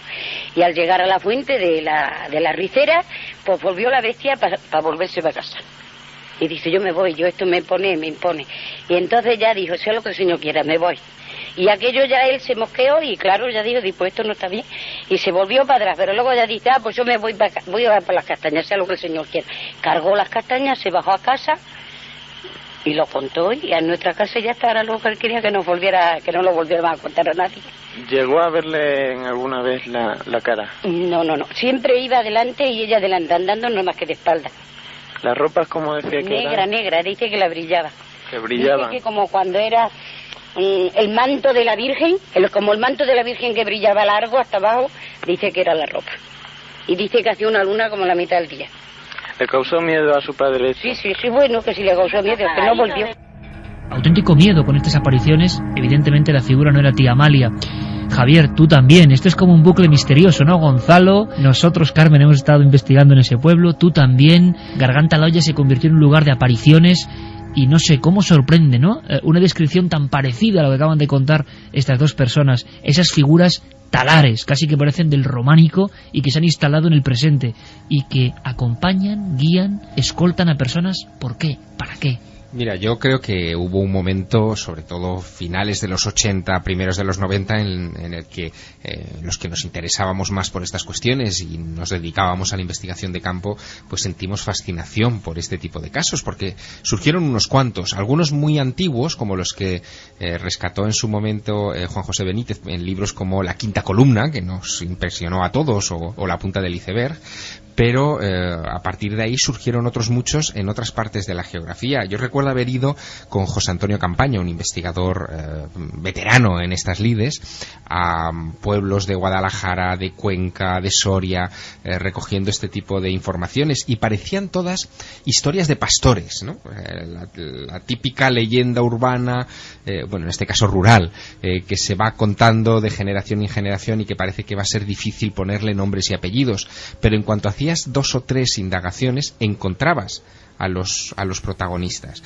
Y al llegar a la fuente de la ricera, pues volvió la bestia para volverse para casa. Y dice, yo me voy, yo esto me impone. Y entonces ya dijo, sea lo que el Señor quiera, me voy. Y aquello ya él se mosqueó y claro, ya dijo, pues esto no está bien. Y se volvió para atrás, pero luego ya dice, pues yo me voy a las castañas, sea lo que el Señor quiera. Cargó las castañas, se bajó a casa y lo contó, y a nuestra casa ya estaba lo que él quería, que no lo volviera a contar a nadie. ¿Llegó a verle alguna vez la cara? No, siempre iba adelante y ella adelante, andando no más que de espalda. ¿La ropa es como decía que era? Negra, dice que la brillaba. Que brillaba. Dice que como cuando era el manto de la Virgen, como el manto de la Virgen que brillaba largo hasta abajo, dice que era la ropa. Y dice que hacía una luna como la mitad del día. ¿Le causó miedo a su padre? Sí, bueno, que sí le causó miedo, que no volvió. Auténtico miedo con estas apariciones. Evidentemente la figura no era tía Amalia. Javier, tú también. Esto es como un bucle misterioso, ¿no, Gonzalo? Nosotros, Carmen, hemos estado investigando en ese pueblo. Tú también. Garganta la Olla se convirtió en un lugar de apariciones. Y no sé cómo sorprende, ¿no? Una descripción tan parecida a lo que acaban de contar estas dos personas. Esas figuras talares, casi que parecen del románico, y que se han instalado en el presente. Y que acompañan, guían, escoltan a personas. ¿Por qué? ¿Para qué? Mira, yo creo que hubo un momento, sobre todo finales de los 80, primeros de los 90, en el que los que nos interesábamos más por estas cuestiones y nos dedicábamos a la investigación de campo, pues sentimos fascinación por este tipo de casos, porque surgieron unos cuantos, algunos muy antiguos, como los que rescató en su momento Juan José Benítez en libros como La Quinta Columna, que nos impresionó a todos, o La Punta del Iceberg, pero a partir de ahí surgieron otros muchos en otras partes de la geografía. Yo recuerdo haber ido con José Antonio Campaña, un investigador veterano en estas lides, a pueblos de Guadalajara, de Cuenca, de Soria, recogiendo este tipo de informaciones, y parecían todas historias de pastores, ¿no? La típica leyenda urbana, bueno, en este caso rural, que se va contando de generación en generación y que parece que va a ser difícil ponerle nombres y apellidos, pero en cuanto hacías 2 o 3 indagaciones encontrabas a los protagonistas.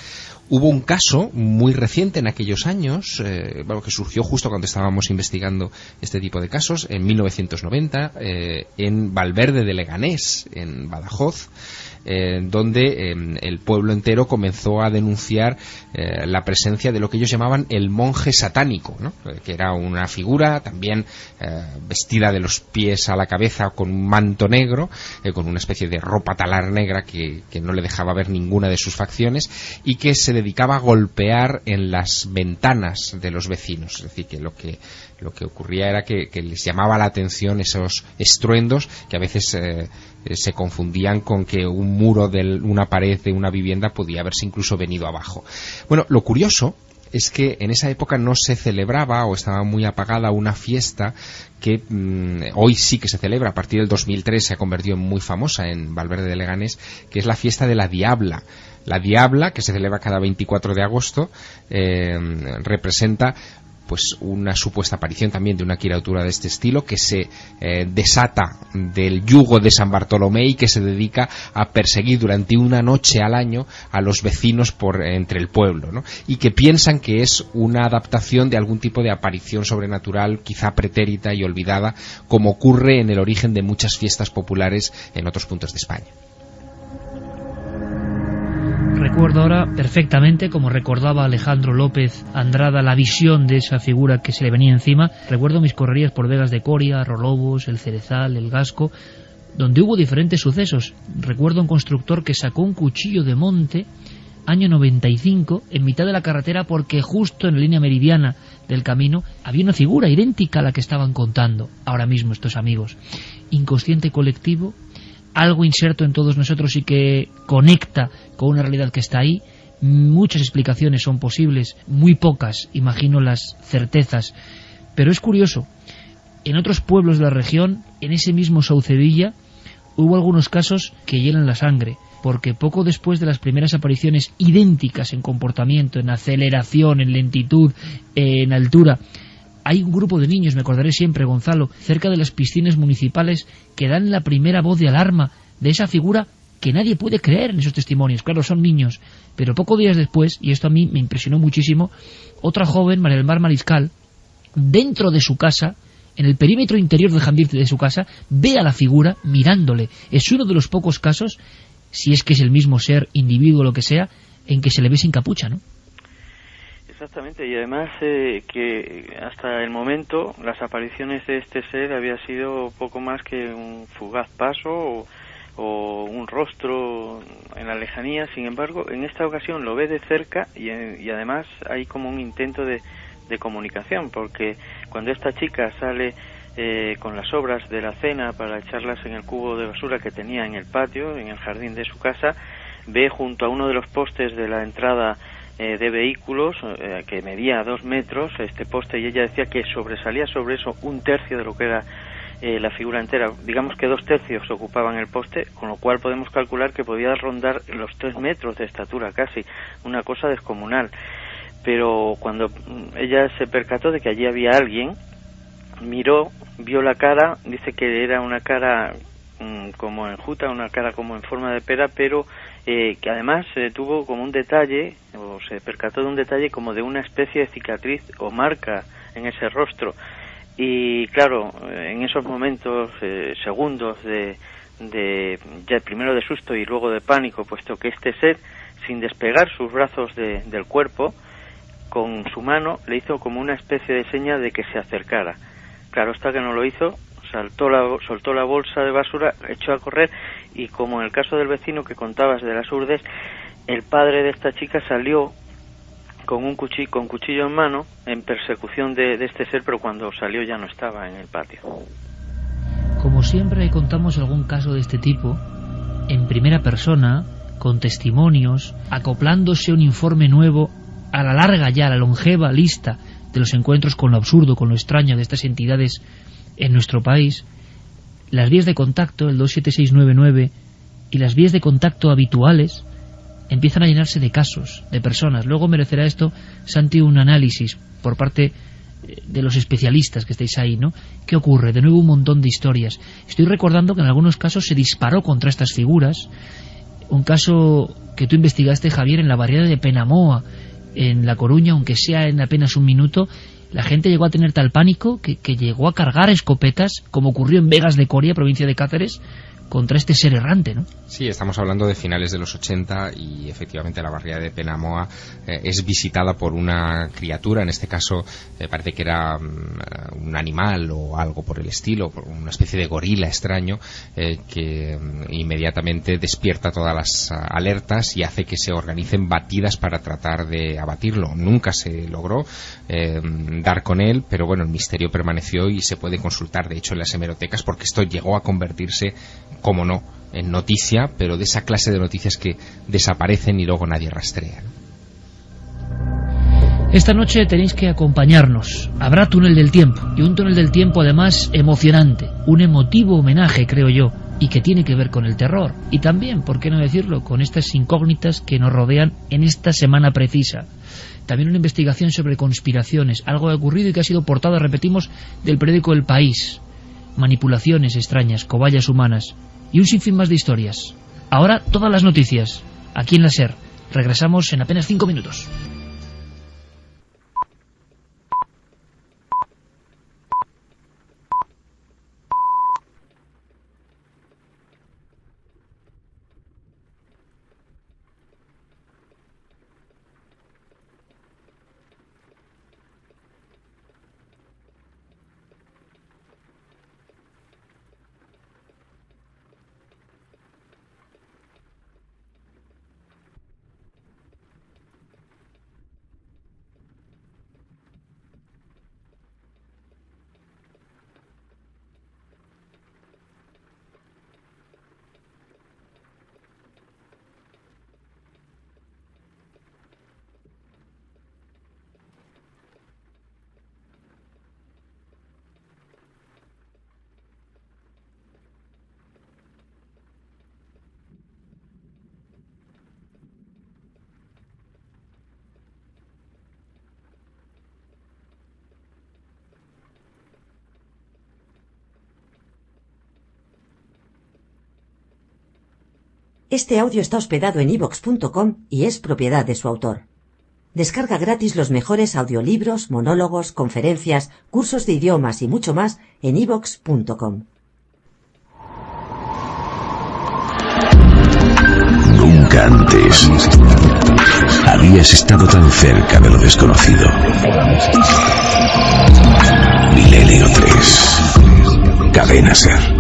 Hubo un caso muy reciente en aquellos años, que surgió justo cuando estábamos investigando este tipo de casos, en 1990, en Valverde de Leganés, en Badajoz, donde el pueblo entero comenzó a denunciar la presencia de lo que ellos llamaban el monje satánico, ¿no? Que era una figura también vestida de los pies a la cabeza con un manto negro, con una especie de ropa talar negra que no le dejaba ver ninguna de sus facciones, y que se dedicaba a golpear en las ventanas de los vecinos. Es decir, que lo que ocurría era que les llamaba la atención esos estruendos que a veces se confundían con que un muro de una pared de una vivienda podía haberse incluso venido abajo. Bueno, lo curioso es que en esa época no se celebraba, o estaba muy apagada, una fiesta que hoy sí que se celebra. A partir del 2003 se ha convertido en muy famosa en Valverde de Leganés, que es la fiesta de la Diabla. La Diabla, que se celebra cada 24 de agosto, representa pues una supuesta aparición también de una criatura de este estilo, que se desata del yugo de San Bartolomé y que se dedica a perseguir durante una noche al año a los vecinos entre el pueblo, ¿no? Y que piensan que es una adaptación de algún tipo de aparición sobrenatural, quizá pretérita y olvidada, como ocurre en el origen de muchas fiestas populares en otros puntos de España. Recuerdo ahora perfectamente, como recordaba Alejandro López Andrada, la visión de esa figura que se le venía encima. Recuerdo mis correrías por Vegas de Coria, Rolobos, El Cerezal, El Gasco, donde hubo diferentes sucesos. Recuerdo un constructor que sacó un cuchillo de monte, año 95, en mitad de la carretera, porque justo en la línea meridiana del camino había una figura idéntica a la que estaban contando ahora mismo estos amigos. Inconsciente colectivo, algo inserto en todos nosotros y que conecta con una realidad que está ahí. Muchas explicaciones son posibles, muy pocas, imagino, las certezas. Pero es curioso, en otros pueblos de la región, en ese mismo Saucedilla, hubo algunos casos que hielan la sangre, porque poco después de las primeras apariciones idénticas en comportamiento, en aceleración, en lentitud, en altura, hay un grupo de niños, me acordaré siempre, Gonzalo, cerca de las piscinas municipales, que dan la primera voz de alarma de esa figura que nadie puede creer en esos testimonios. Claro, son niños, pero pocos días después, y esto a mí me impresionó muchísimo, otra joven, María del Mar Mariscal, dentro de su casa, en el perímetro interior del jardín de su casa, ve a la figura mirándole. Es uno de los pocos casos, si es que es el mismo ser, individuo, lo que sea, en que se le ve sin capucha, ¿no? Exactamente, y además que hasta el momento las apariciones de este ser había sido poco más que un fugaz paso o un rostro en la lejanía. Sin embargo, en esta ocasión lo ve de cerca y además hay como un intento de comunicación, porque cuando esta chica sale con las sobras de la cena para echarlas en el cubo de basura que tenía en el patio, en el jardín de su casa, ve junto a uno de los postes de la entrada de vehículos, que medía 2 metros, este poste, y ella decía que sobresalía sobre eso 1/3 de lo que era la figura entera. Digamos que 2/3 ocupaban el poste, con lo cual podemos calcular que podía rondar los 3 metros de estatura casi, una cosa descomunal. Pero cuando ella se percató de que allí había alguien, miró, vio la cara, dice que era una cara como enjuta, una cara como en forma de pera, pero que además tuvo como un detalle, o se percató de un detalle como de una especie de cicatriz o marca en ese rostro. Y claro, en esos momentos, segundos ya primero de susto y luego de pánico, puesto que este ser, sin despegar sus brazos del cuerpo, con su mano le hizo como una especie de seña de que se acercara. Claro está que no lo hizo, soltó la bolsa de basura, echó a correr, y como en el caso del vecino que contabas de las Urdes, el padre de esta chica salió con cuchillo en mano en persecución de este ser, pero cuando salió ya no estaba en el patio. Como siempre contamos algún caso de este tipo en primera persona, con testimonios, acoplándose a un informe nuevo a la larga ya, la longeva lista de los encuentros con lo absurdo, con lo extraño de estas entidades en nuestro país. Las vías de contacto, el 27699, y las vías de contacto habituales empiezan a llenarse de casos, de personas. Luego merecerá esto, Santi, un análisis por parte de los especialistas que estáis ahí, ¿no? ¿Qué ocurre? De nuevo un montón de historias. Estoy recordando que en algunos casos se disparó contra estas figuras. Un caso que tú investigaste, Javier, en la barriada de Penamoa, en La Coruña, aunque sea en apenas un minuto, la gente llegó a tener tal pánico que llegó a cargar escopetas, como ocurrió en Vegas de Coria, provincia de Cáceres, contra este ser errante, ¿no? Sí, estamos hablando de finales de los 80 y efectivamente la barriada de Penamoa es visitada por una criatura, en este caso parece que era un animal o algo por el estilo, una especie de gorila extraño que inmediatamente despierta todas las alertas y hace que se organicen batidas para tratar de abatirlo. Nunca se logró dar con él, pero bueno, el misterio permaneció y se puede consultar, de hecho, en las hemerotecas, porque esto llegó a convertirse, como no, en noticia, pero de esa clase de noticias que desaparecen y luego nadie rastrea. Esta noche tenéis que acompañarnos. Habrá túnel del tiempo, y un túnel del tiempo además emocionante, un emotivo homenaje, creo yo, y que tiene que ver con el terror, y también, por qué no decirlo, con estas incógnitas que nos rodean en esta semana precisa. También una investigación sobre conspiraciones, algo ha ocurrido y que ha sido portada, repetimos, del periódico El País. Manipulaciones extrañas, cobayas humanas y un sinfín más de historias. Ahora todas las noticias, aquí en la SER. Regresamos en apenas 5 minutos. Este audio está hospedado en iVoox.com y es propiedad de su autor. Descarga gratis los mejores audiolibros, monólogos, conferencias, cursos de idiomas y mucho más en iVoox.com. Nunca antes habías estado tan cerca de lo desconocido. Milenio 3. Cadena SER.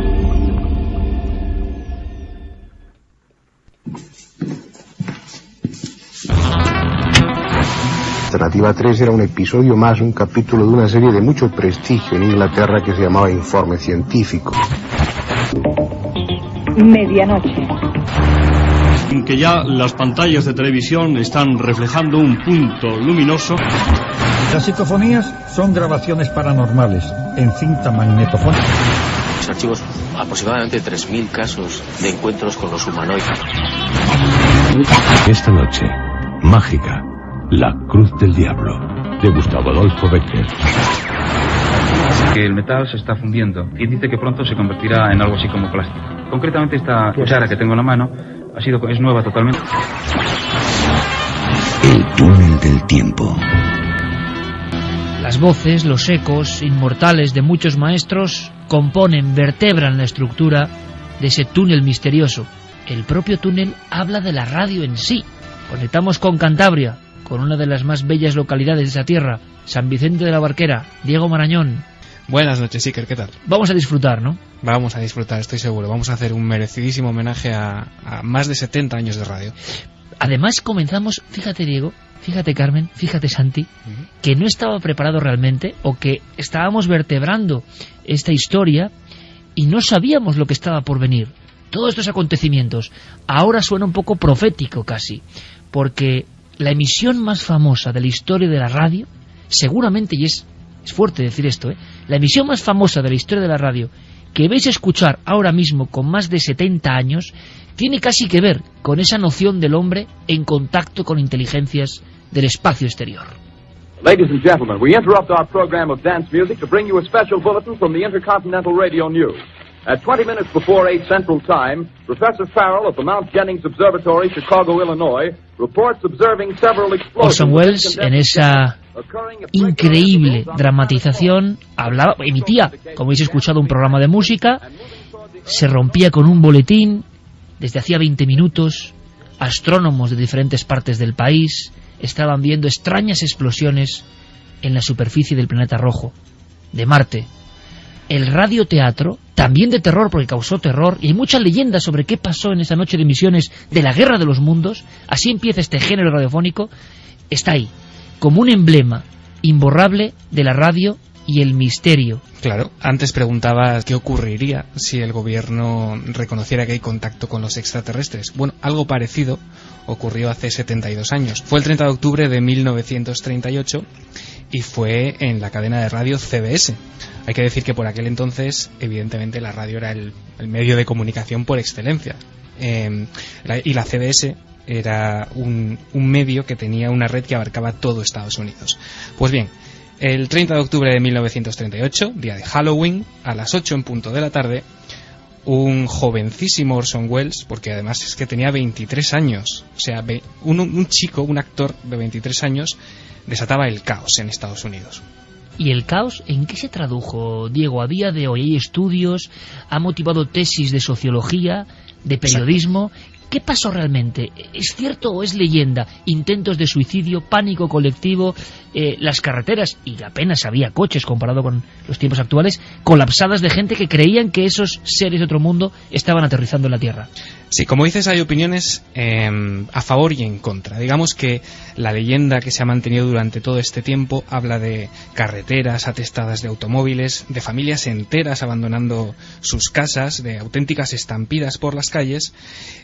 Alternativa 3 era un episodio más, un capítulo de una serie de mucho prestigio en Inglaterra que se llamaba Informe Científico. Medianoche. Que ya las pantallas de televisión están reflejando un punto luminoso. Las psicofonías son grabaciones paranormales en cinta magnetofónica. Los archivos aproximadamente 3.000 casos de encuentros con los humanoides. Esta noche, mágica. La Cruz del Diablo, de Gustavo Adolfo Becker. Que el metal se está fundiendo y dice que pronto se convertirá en algo así como plástico. Concretamente esta cuchara que tengo en la mano es nueva totalmente. El túnel del tiempo. Las voces, los ecos inmortales de muchos maestros componen, vertebran la estructura de ese túnel misterioso. El propio túnel habla de la radio en sí. Conectamos con Cantabria, con una de las más bellas localidades de esa tierra, San Vicente de la Barquera. Diego Marañón. Buenas noches, Iker, ¿qué tal? Vamos a disfrutar, ¿no? Vamos a disfrutar, estoy seguro. Vamos a hacer un merecidísimo homenaje a más de 70 años de radio. Además comenzamos, fíjate Diego, fíjate Carmen, fíjate Santi, que no estaba preparado realmente, o que estábamos vertebrando esta historia y no sabíamos lo que estaba por venir. Todos estos acontecimientos ahora suena un poco profético casi, porque la emisión más famosa de la historia de la radio, seguramente, y es fuerte decir esto, la emisión más famosa de la historia de la radio que vais a escuchar ahora mismo con más de 70 años, tiene casi que ver con esa noción del hombre en contacto con inteligencias del espacio exterior. Ladies and gentlemen, we interrupt our program of dance music to bring you a special bulletin from the Intercontinental Radio News. At 20 minutes before 8 Central Time, Professor Farrell of the Mount Jennings Observatory, Chicago, Illinois, reports observing several explosions. Orson Welles, en esa increíble dramatización, emitía, como habéis escuchado, un programa de música, se rompía con un boletín, desde hacía 20 minutos, astrónomos de diferentes partes del país estaban viendo extrañas explosiones en la superficie del planeta rojo, de Marte. El radioteatro, también de terror porque causó terror, y hay muchas leyendas sobre qué pasó en esa noche de emisiones de la Guerra de los Mundos, así empieza este género radiofónico, está ahí, como un emblema imborrable de la radio y el misterio. Claro, antes preguntaba qué ocurriría si el gobierno reconociera que hay contacto con los extraterrestres. Bueno, algo parecido ocurrió hace 72 años. Fue el 30 de octubre de 1938 y fue en la cadena de radio CBS. Hay que decir que por aquel entonces, evidentemente, la radio era el medio de comunicación por excelencia. Y la CBS era un medio que tenía una red que abarcaba todo Estados Unidos. Pues bien, el 30 de octubre de 1938, día de Halloween, a las 8 en punto de la tarde, un jovencísimo Orson Welles, porque además es que tenía 23 años, o sea, un chico, un actor de 23 años, desataba el caos en Estados Unidos. ¿Y el caos en qué se tradujo, Diego? A día de hoy hay estudios, ha motivado tesis de sociología, de periodismo. Exacto. ¿Qué pasó realmente? ¿Es cierto o es leyenda? Intentos de suicidio, pánico colectivo, las carreteras, y apenas había coches comparado con los tiempos actuales, colapsadas de gente que creían que esos seres de otro mundo estaban aterrizando en la Tierra. Sí, como dices, hay opiniones a favor y en contra. Digamos que la leyenda que se ha mantenido durante todo este tiempo habla de carreteras atestadas de automóviles, de familias enteras abandonando sus casas, de auténticas estampidas por las calles,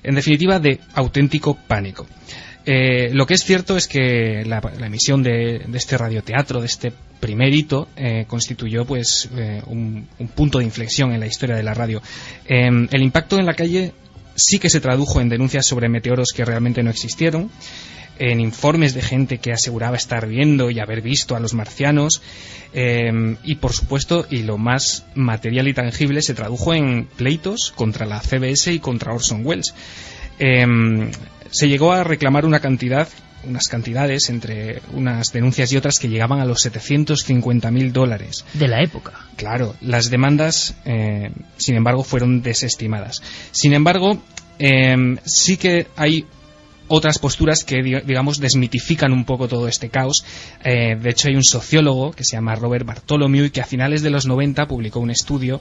en definitiva de auténtico pánico. Lo que es cierto es que la emisión de este radioteatro, de este primer hito, constituyó pues un punto de inflexión en la historia de la radio. El impacto en la calle sí que se tradujo en denuncias sobre meteoros que realmente no existieron, en informes de gente que aseguraba estar viendo y haber visto a los marcianos, y por supuesto, y lo más material y tangible, se tradujo en pleitos contra la CBS y contra Orson Welles. Se llegó a reclamar unas cantidades entre unas denuncias y otras que llegaban a los $750,000 de la época. Claro, las demandas, sin embargo, fueron desestimadas. Sin embargo, sí que hay otras posturas que, digamos, desmitifican un poco todo este caos. De hecho, hay un sociólogo que se llama Robert Bartholomew y que a finales de los 90 publicó un estudio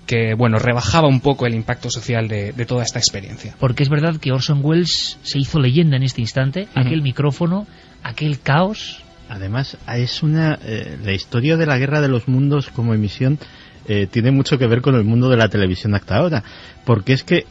que, bueno, rebajaba un poco el impacto social de toda esta experiencia. Porque es verdad que Orson Welles se hizo leyenda en este instante, aquel micrófono, aquel caos. Además, es la historia de la Guerra de los Mundos como emisión tiene mucho que ver con el mundo de la televisión hasta ahora, porque es que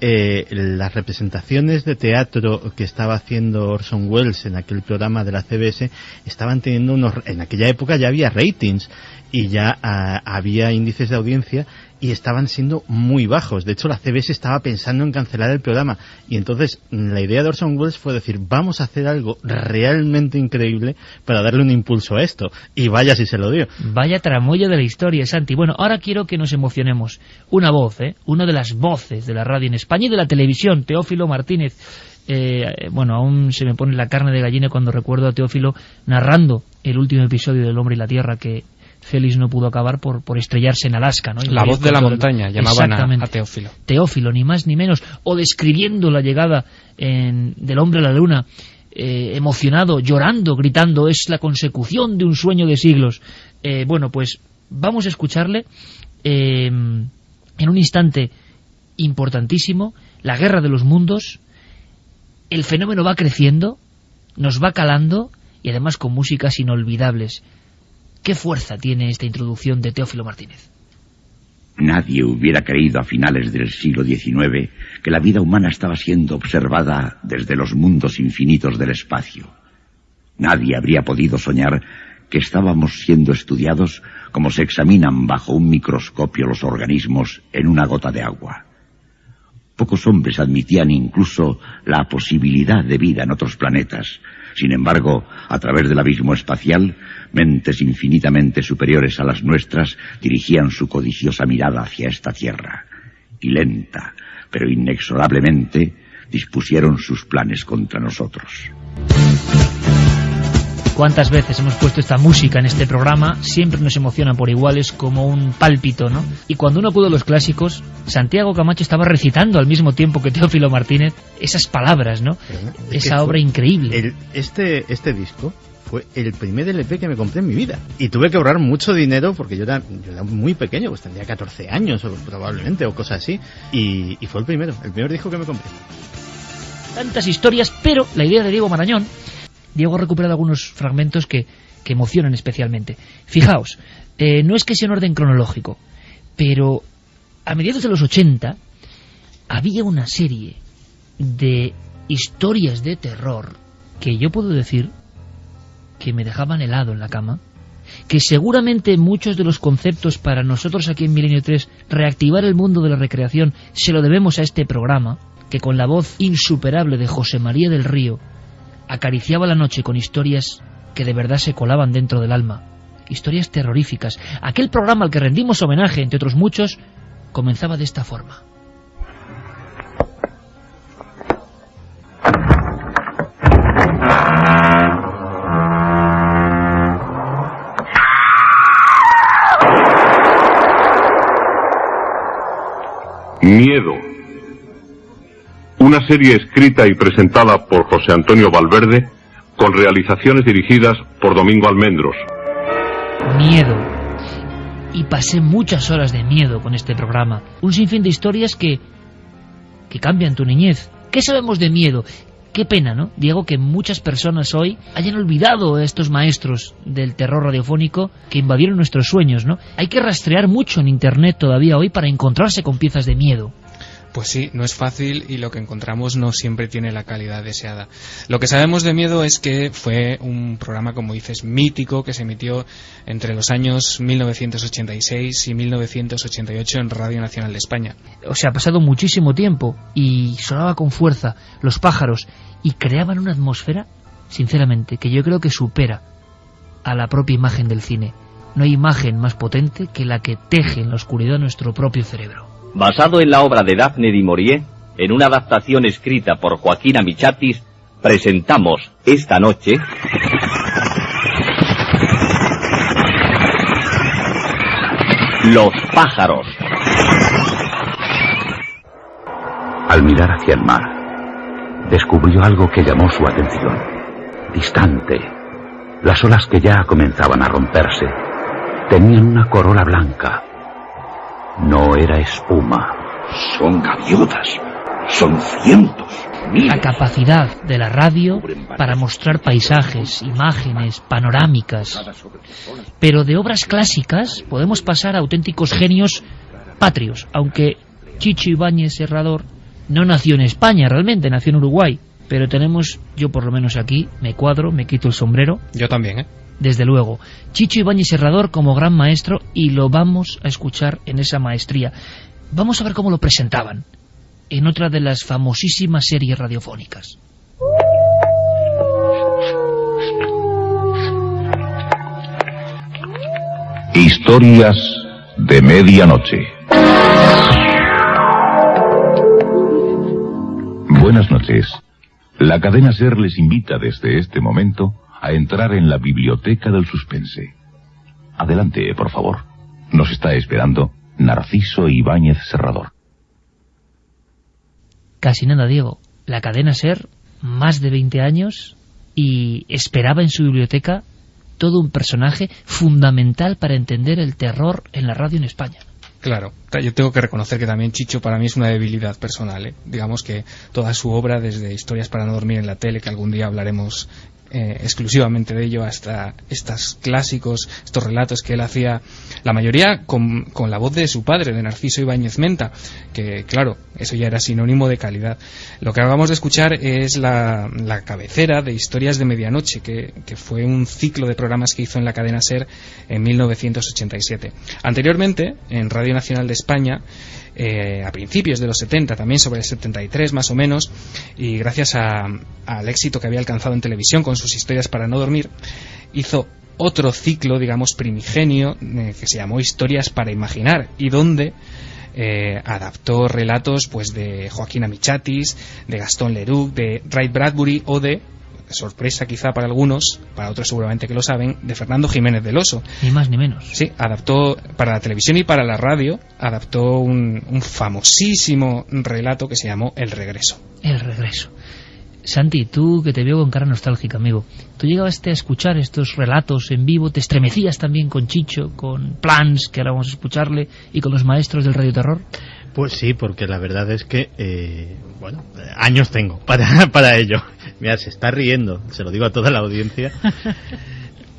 las representaciones de teatro que estaba haciendo Orson Welles en aquel programa de la CBS estaban teniendo en aquella época ya había ratings y ya había índices de audiencia y estaban siendo muy bajos. De hecho, la CBS estaba pensando en cancelar el programa. Y entonces la idea de Orson Welles fue decir, vamos a hacer algo realmente increíble para darle un impulso a esto. Y vaya si se lo dio. Vaya tramoya de la historia, Santi. Bueno, ahora quiero que nos emocionemos. Una voz, una de las voces de la radio en España y de la televisión, Teófilo Martínez. Bueno, aún se me pone la carne de gallina cuando recuerdo a Teófilo narrando el último episodio del Hombre y la Tierra que Félix no pudo acabar por estrellarse en Alaska, ¿no? La voz de la montaña, llamaban a Teófilo. Teófilo, ni más ni menos. O describiendo la llegada del hombre a la luna, emocionado, llorando, gritando, es la consecución de un sueño de siglos. Bueno, pues vamos a escucharle en un instante importantísimo, la Guerra de los Mundos. El fenómeno va creciendo, nos va calando y además con músicas inolvidables. ¿Qué fuerza tiene esta introducción de Teófilo Martínez? Nadie hubiera creído a finales del siglo XIX que la vida humana estaba siendo observada desde los mundos infinitos del espacio. Nadie habría podido soñar que estábamos siendo estudiados como se examinan bajo un microscopio los organismos en una gota de agua. Pocos hombres admitían incluso la posibilidad de vida en otros planetas. Sin embargo, a través del abismo espacial, mentes infinitamente superiores a las nuestras dirigían su codiciosa mirada hacia esta Tierra. Y lenta, pero inexorablemente, dispusieron sus planes contra nosotros. ¿Cuántas veces hemos puesto esta música en este programa? Siempre nos emociona por iguales, como un pálpito, ¿no? Y cuando uno acude a los clásicos, Santiago Camacho estaba recitando al mismo tiempo que Teófilo Martínez esas palabras, ¿no? Esa obra increíble. Este disco fue el primer LP que me compré en mi vida. Y tuve que ahorrar mucho dinero porque yo era muy pequeño, pues tendría 14 años o probablemente, o cosas así. Y fue el primer disco que me compré. Tantas historias, pero la idea de Diego Marañón... Diego ha recuperado algunos fragmentos que emocionan especialmente. Fijaos, no es que sea en orden cronológico, pero a mediados de los 80 había una serie de historias de terror que yo puedo decir que me dejaban helado en la cama, que seguramente muchos de los conceptos para nosotros aquí en Milenio 3, reactivar el mundo de la recreación, se lo debemos a este programa, que con la voz insuperable de José María del Río acariciaba la noche con historias que de verdad se colaban dentro del alma, historias terroríficas. Aquel programa al que rendimos homenaje, entre otros muchos, comenzaba de esta forma. Miedo. Una serie escrita y presentada por José Antonio Valverde, con realizaciones dirigidas por Domingo Almendros. Miedo. Y pasé muchas horas de miedo con este programa. Un sinfín de historias que cambian tu niñez. ¿Qué sabemos de miedo? Qué pena, ¿no, Diego, que muchas personas hoy hayan olvidado a estos maestros del terror radiofónico que invadieron nuestros sueños, ¿no? Hay que rastrear mucho en Internet todavía hoy para encontrarse con piezas de miedo. Pues sí, no es fácil y lo que encontramos no siempre tiene la calidad deseada. Lo que sabemos de Miedo es que fue un programa, como dices, mítico, que se emitió entre los años 1986 y 1988 en Radio Nacional de España. O sea, ha pasado muchísimo tiempo y sonaba con fuerza Los Pájaros y creaban una atmósfera, sinceramente, que yo creo que supera a la propia imagen del cine. No hay imagen más potente que la que teje en la oscuridad nuestro propio cerebro. Basado en la obra de Daphne du Maurier, en una adaptación escrita por Joaquín Amichatis, presentamos esta noche Los Pájaros. Al mirar hacia el mar, descubrió algo que llamó su atención. Distante, las olas que ya comenzaban a romperse tenían una corola blanca. No era espuma, son gaviotas, son cientos, miles. La capacidad de la radio para mostrar paisajes, imágenes, panorámicas. Pero de obras clásicas podemos pasar a auténticos genios patrios, aunque Chicho Ibáñez Serrador no nació en España realmente, nació en Uruguay. Pero tenemos, yo por lo menos aquí, me cuadro, me quito el sombrero. Yo también, Desde luego, Chicho Ibáñez Serrador como gran maestro, y lo vamos a escuchar en esa maestría. Vamos a ver cómo lo presentaban en otra de las famosísimas series radiofónicas. Historias de medianoche. Buenas noches. La cadena SER les invita desde este momento a entrar en la biblioteca del suspense. Adelante, por favor. Nos está esperando Narciso Ibáñez Serrador. Casi nada, Diego. La cadena SER, más de 20 años, y esperaba en su biblioteca todo un personaje fundamental para entender el terror en la radio en España. Claro, yo tengo que reconocer que también Chicho para mí es una debilidad personal, Digamos que toda su obra, desde Historias para no dormir en la tele, que algún día hablaremos exclusivamente de ello, hasta estos clásicos, estos relatos que él hacía, la mayoría con la voz de su padre, de Narciso Ibáñez Menta, que claro, eso ya era sinónimo de calidad. Lo que acabamos de escuchar es la cabecera de Historias de Medianoche, que fue un ciclo de programas que hizo en la cadena SER en 1987. Anteriormente, en Radio Nacional de España, a principios de los 70, también sobre el 73 más o menos, y gracias al éxito que había alcanzado en televisión con sus historias para no dormir, hizo otro ciclo, digamos, primigenio, que se llamó Historias para Imaginar, y donde adaptó relatos pues de Joaquín Amichatis, de Gastón Leroux, de Ray Bradbury o de, sorpresa quizá para algunos, para otros seguramente que lo saben, de Fernando Jiménez del Oso. Ni más ni menos. Sí, adaptó para la televisión y para la radio, adaptó un famosísimo relato que se llamó El Regreso. El Regreso. Santi, tú que te veo con cara nostálgica, amigo, ¿tú llegaste a escuchar estos relatos en vivo? ¿Te estremecías también con Chicho, con Plans, que ahora vamos a escucharle, y con los maestros del radioterror? Pues sí, porque la verdad es que, años tengo para ello. Mira, se está riendo, se lo digo a toda la audiencia.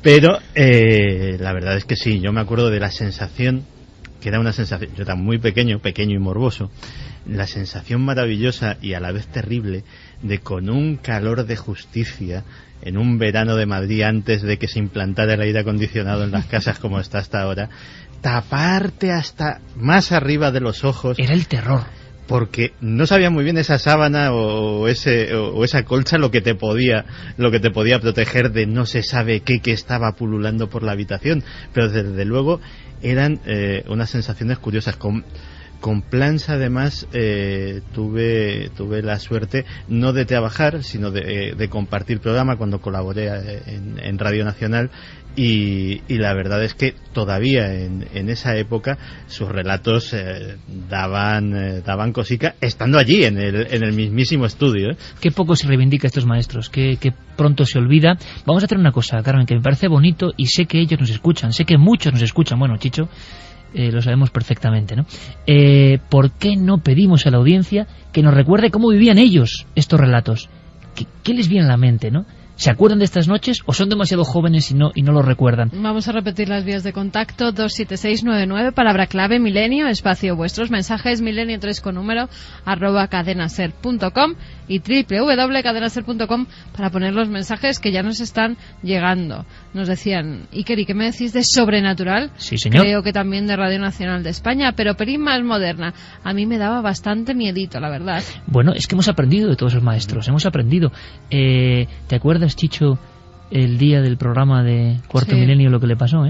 Pero la verdad es que sí, yo me acuerdo de la sensación, que era una sensación, yo era muy pequeño y morboso, la sensación maravillosa y a la vez terrible de, con un calor de justicia, en un verano de Madrid antes de que se implantara el aire acondicionado en las casas como está hasta ahora, taparte hasta más arriba de los ojos. Era el terror. Porque no sabía muy bien esa sábana o esa colcha lo que te podía proteger de no se sabe qué que estaba pululando por la habitación, pero desde luego eran unas sensaciones curiosas. Con Plans, además, tuve la suerte no de trabajar, sino de compartir programa cuando colaboré en Radio Nacional, y la verdad es que todavía en esa época sus relatos daban cosica, estando allí en el mismísimo estudio. Qué poco se reivindica a estos maestros, qué pronto se olvida. Vamos a hacer una cosa, Carmen, que me parece bonito, y sé que ellos nos escuchan, sé que muchos nos escuchan. Bueno, Chicho, lo sabemos perfectamente, ¿no? ¿Por qué no pedimos a la audiencia que nos recuerde cómo vivían ellos estos relatos? ¿Qué les viene a la mente, no? ¿Se acuerdan de estas noches o son demasiado jóvenes y no lo recuerdan? Vamos a repetir las vías de contacto: 27699, palabra clave milenio, espacio vuestros mensajes, milenio 3 con número, @cadenaser.com y www.cadenaser.com para poner los mensajes que ya nos están llegando. Nos decían, Iker, ¿y qué me decís de Sobrenatural? Sí, señor. Creo que también de Radio Nacional de España, pero pelín más moderna. A mí me daba bastante miedito, la verdad. Bueno, es que hemos aprendido de todos esos maestros, hemos aprendido. ¿Te acuerdas, Chicho, el día del programa de Cuarto Milenio, lo que le pasó,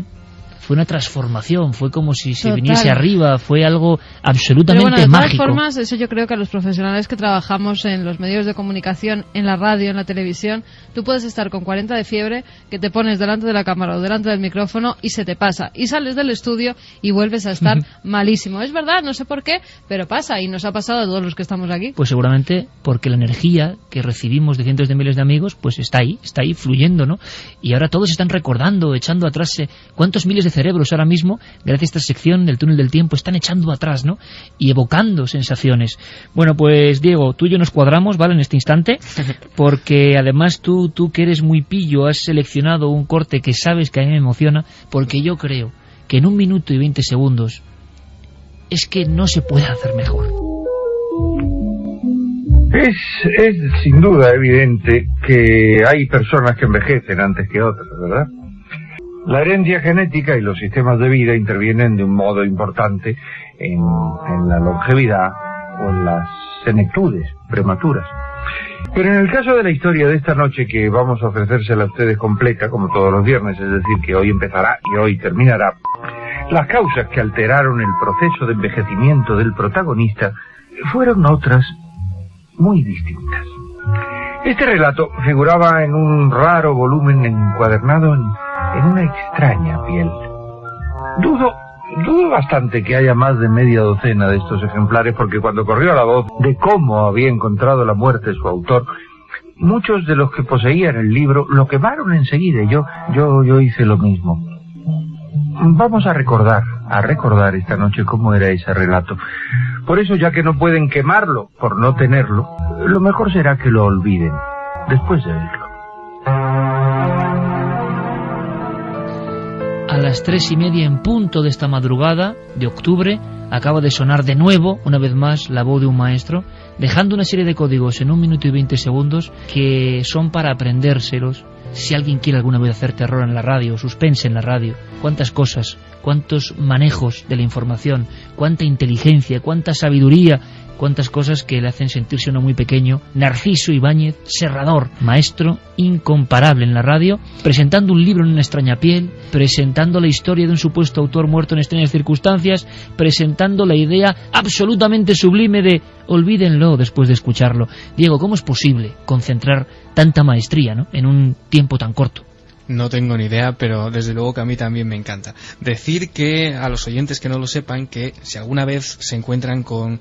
Fue una transformación, fue como si se viniese arriba, fue algo absolutamente mágico. Pero bueno, de todas formas, eso yo creo que a los profesionales que trabajamos en los medios de comunicación, en la radio, en la televisión, tú puedes estar con 40 de fiebre, que te pones delante de la cámara o delante del micrófono y se te pasa. Y sales del estudio y vuelves a estar malísimo. Es verdad, no sé por qué, pero pasa, y nos ha pasado a todos los que estamos aquí. Pues seguramente porque la energía que recibimos de cientos de miles de amigos, pues está ahí fluyendo, ¿no? Y ahora todos están recordando, echando atrás cuántos miles de cerebros ahora mismo, gracias a esta sección del túnel del tiempo, están echando atrás, ¿no? Y evocando sensaciones. Bueno, pues Diego, tú y yo nos cuadramos, ¿vale? En este instante, porque además tú que eres muy pillo, has seleccionado un corte que sabes que a mí me emociona, porque yo creo que en 1 minuto y 20 segundos es que no se puede hacer mejor. Es sin duda evidente que hay personas que envejecen antes que otras, ¿verdad? La herencia genética y los sistemas de vida intervienen de un modo importante en la longevidad o en las senectudes prematuras. Pero en el caso de la historia de esta noche, que vamos a ofrecérsela a ustedes completa, como todos los viernes, es decir, que hoy empezará y hoy terminará, las causas que alteraron el proceso de envejecimiento del protagonista fueron otras muy distintas. Este relato figuraba en un raro volumen encuadernado en una extraña piel. Dudo bastante que haya más de media docena de estos ejemplares, porque cuando corrió la voz de cómo había encontrado la muerte su autor, muchos de los que poseían el libro lo quemaron enseguida, y yo hice lo mismo. Vamos a recordar esta noche cómo era ese relato. Por eso, ya que no pueden quemarlo por no tenerlo, lo mejor será que lo olviden después de oírlo. a las 3:30 en punto de esta madrugada de octubre, acaba de sonar de nuevo, una vez más, la voz de un maestro, dejando una serie de códigos en 1 minuto y 20 segundos que son para aprendérselos. Si alguien quiere alguna vez hacer terror en la radio, suspense en la radio, cuántas cosas, cuántos manejos de la información, cuánta inteligencia, cuánta sabiduría, cuántas cosas que le hacen sentirse uno muy pequeño. Narciso Ibáñez Serrador, maestro incomparable en la radio, presentando un libro en una extraña piel, presentando la historia de un supuesto autor muerto en extrañas circunstancias, presentando la idea absolutamente sublime de olvídenlo después de escucharlo. Diego, ¿cómo es posible concentrar tanta maestría, ¿no?, en un tiempo tan corto? No tengo ni idea, pero desde luego que a mí también me encanta. Decir que a los oyentes que no lo sepan, que si alguna vez se encuentran con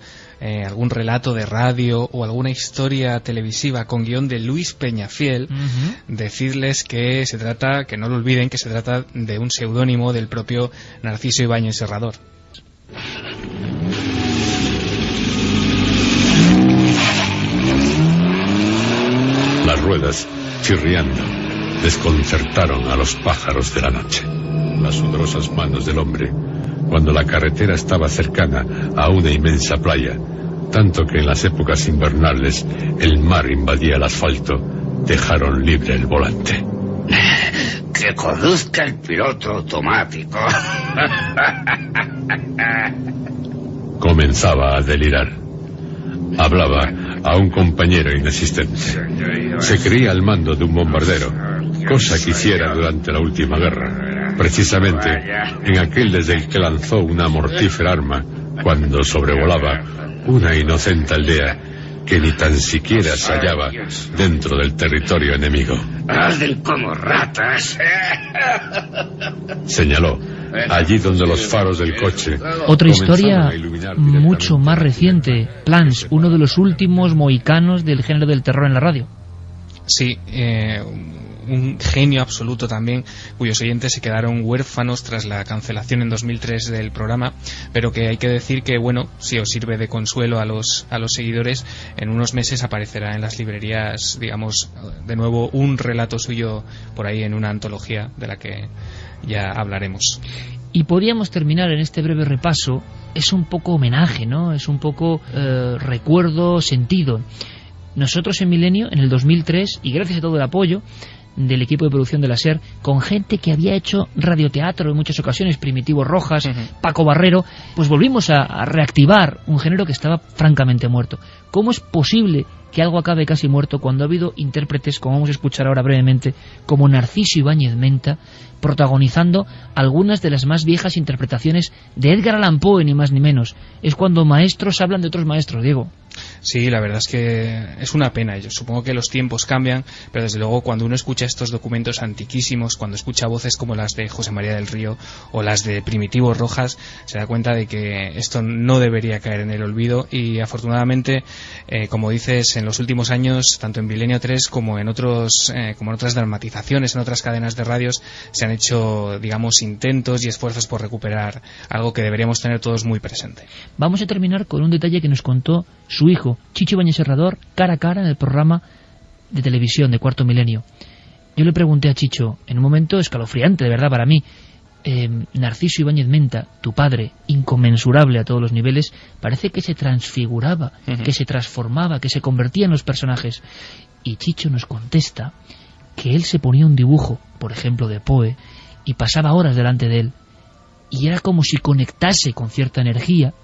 algún relato de radio o alguna historia televisiva con guión de Luis Peñafiel, decirles que se trata, que no lo olviden, que se trata de un seudónimo del propio Narciso Ibáñez Serrador. Las ruedas, chirriando, desconcertaron a los pájaros de la noche. Las sudorosas manos del hombre, cuando la carretera estaba cercana a una inmensa playa, tanto que en las épocas invernales el mar invadía el asfalto, dejaron libre el volante. Que conduzca el piloto automático. Comenzaba a delirar. Hablaba a un compañero inexistente. Se creía al mando de un bombardero, cosa que hiciera durante la última guerra, precisamente en aquel desde el que lanzó una mortífera arma cuando sobrevolaba una inocente aldea que ni tan siquiera se hallaba dentro del territorio enemigo. ¡Arden como ratas! Señaló, allí donde los faros del coche... Otra historia mucho más reciente, Plans, uno de los últimos mohicanos del género del terror en la radio. Sí, un genio absoluto también, cuyos oyentes se quedaron huérfanos tras la cancelación en 2003 del programa, pero que hay que decir que, bueno, si os sirve de consuelo a los seguidores, en unos meses aparecerá en las librerías, digamos, de nuevo un relato suyo por ahí en una antología de la que ya hablaremos. Y podríamos terminar en este breve repaso, es un poco homenaje, ¿no?, es un poco recuerdo, sentido. Nosotros en Milenio, en el 2003, y gracias a todo el apoyo del equipo de producción de la SER, con gente que había hecho radioteatro en muchas ocasiones, Primitivo Rojas, Paco Barrero, pues volvimos a reactivar un género que estaba francamente muerto. ¿Cómo es posible que algo acabe casi muerto cuando ha habido intérpretes, como vamos a escuchar ahora brevemente, como Narciso Ibáñez Menta, protagonizando algunas de las más viejas interpretaciones de Edgar Allan Poe, ni más ni menos? Es cuando maestros hablan de otros maestros, Diego. Sí, la verdad es que es una pena. Yo supongo que los tiempos cambian, pero desde luego cuando uno escucha estos documentos antiquísimos, cuando escucha voces como las de José María del Río o las de Primitivo Rojas, se da cuenta de que esto no debería caer en el olvido y afortunadamente, como dices, en los últimos años, tanto en Milenio 3 como en otras dramatizaciones, en otras cadenas de radios, se han hecho, digamos, intentos y esfuerzos por recuperar algo que deberíamos tener todos muy presente. Vamos a terminar con un detalle que nos contó su hijo, Chicho Ibáñez Serrador, cara a cara en el programa de televisión de Cuarto Milenio. Yo le pregunté a Chicho, en un momento escalofriante de verdad para mí, Narciso Ibáñez Menta, tu padre, inconmensurable a todos los niveles, parece que se transfiguraba, que se transformaba, que se convertía en los personajes. Y Chicho nos contesta que él se ponía un dibujo, por ejemplo de Poe, y pasaba horas delante de él, y era como si conectase con cierta energía,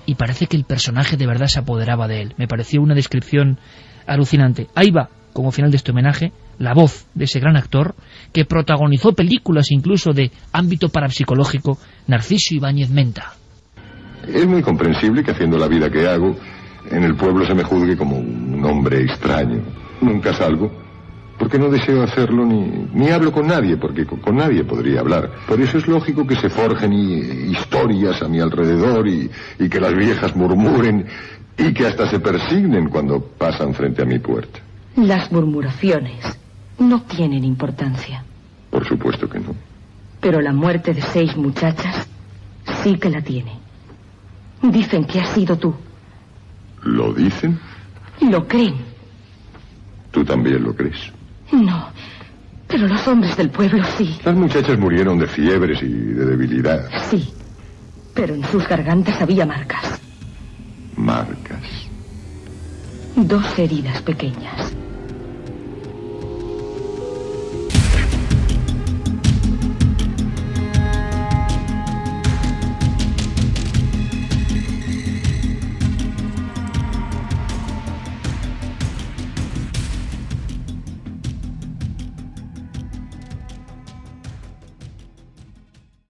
y parece que el personaje de verdad se apoderaba de él. Me pareció una descripción alucinante. Ahí va, como final de este homenaje, la voz de ese gran actor que protagonizó películas incluso de ámbito parapsicológico, Narciso Ibáñez Menta. Es muy comprensible que haciendo la vida que hago, en el pueblo se me juzgue como un hombre extraño. Nunca salgo, porque no deseo hacerlo ni hablo con nadie, porque con nadie podría hablar. Por eso es lógico que se forjen historias a mi alrededor y que las viejas murmuren y que hasta se persignen cuando pasan frente a mi puerta. Las murmuraciones no tienen importancia. Por supuesto que no. Pero la muerte de 6 muchachas sí que la tiene. Dicen que has sido tú. ¿Lo dicen? Lo creen. ¿Tú también lo crees? No, Pero los hombres del pueblo sí. Las muchachas murieron de fiebres y de debilidad. Sí, pero en sus gargantas había marcas. Marcas. 2 heridas pequeñas.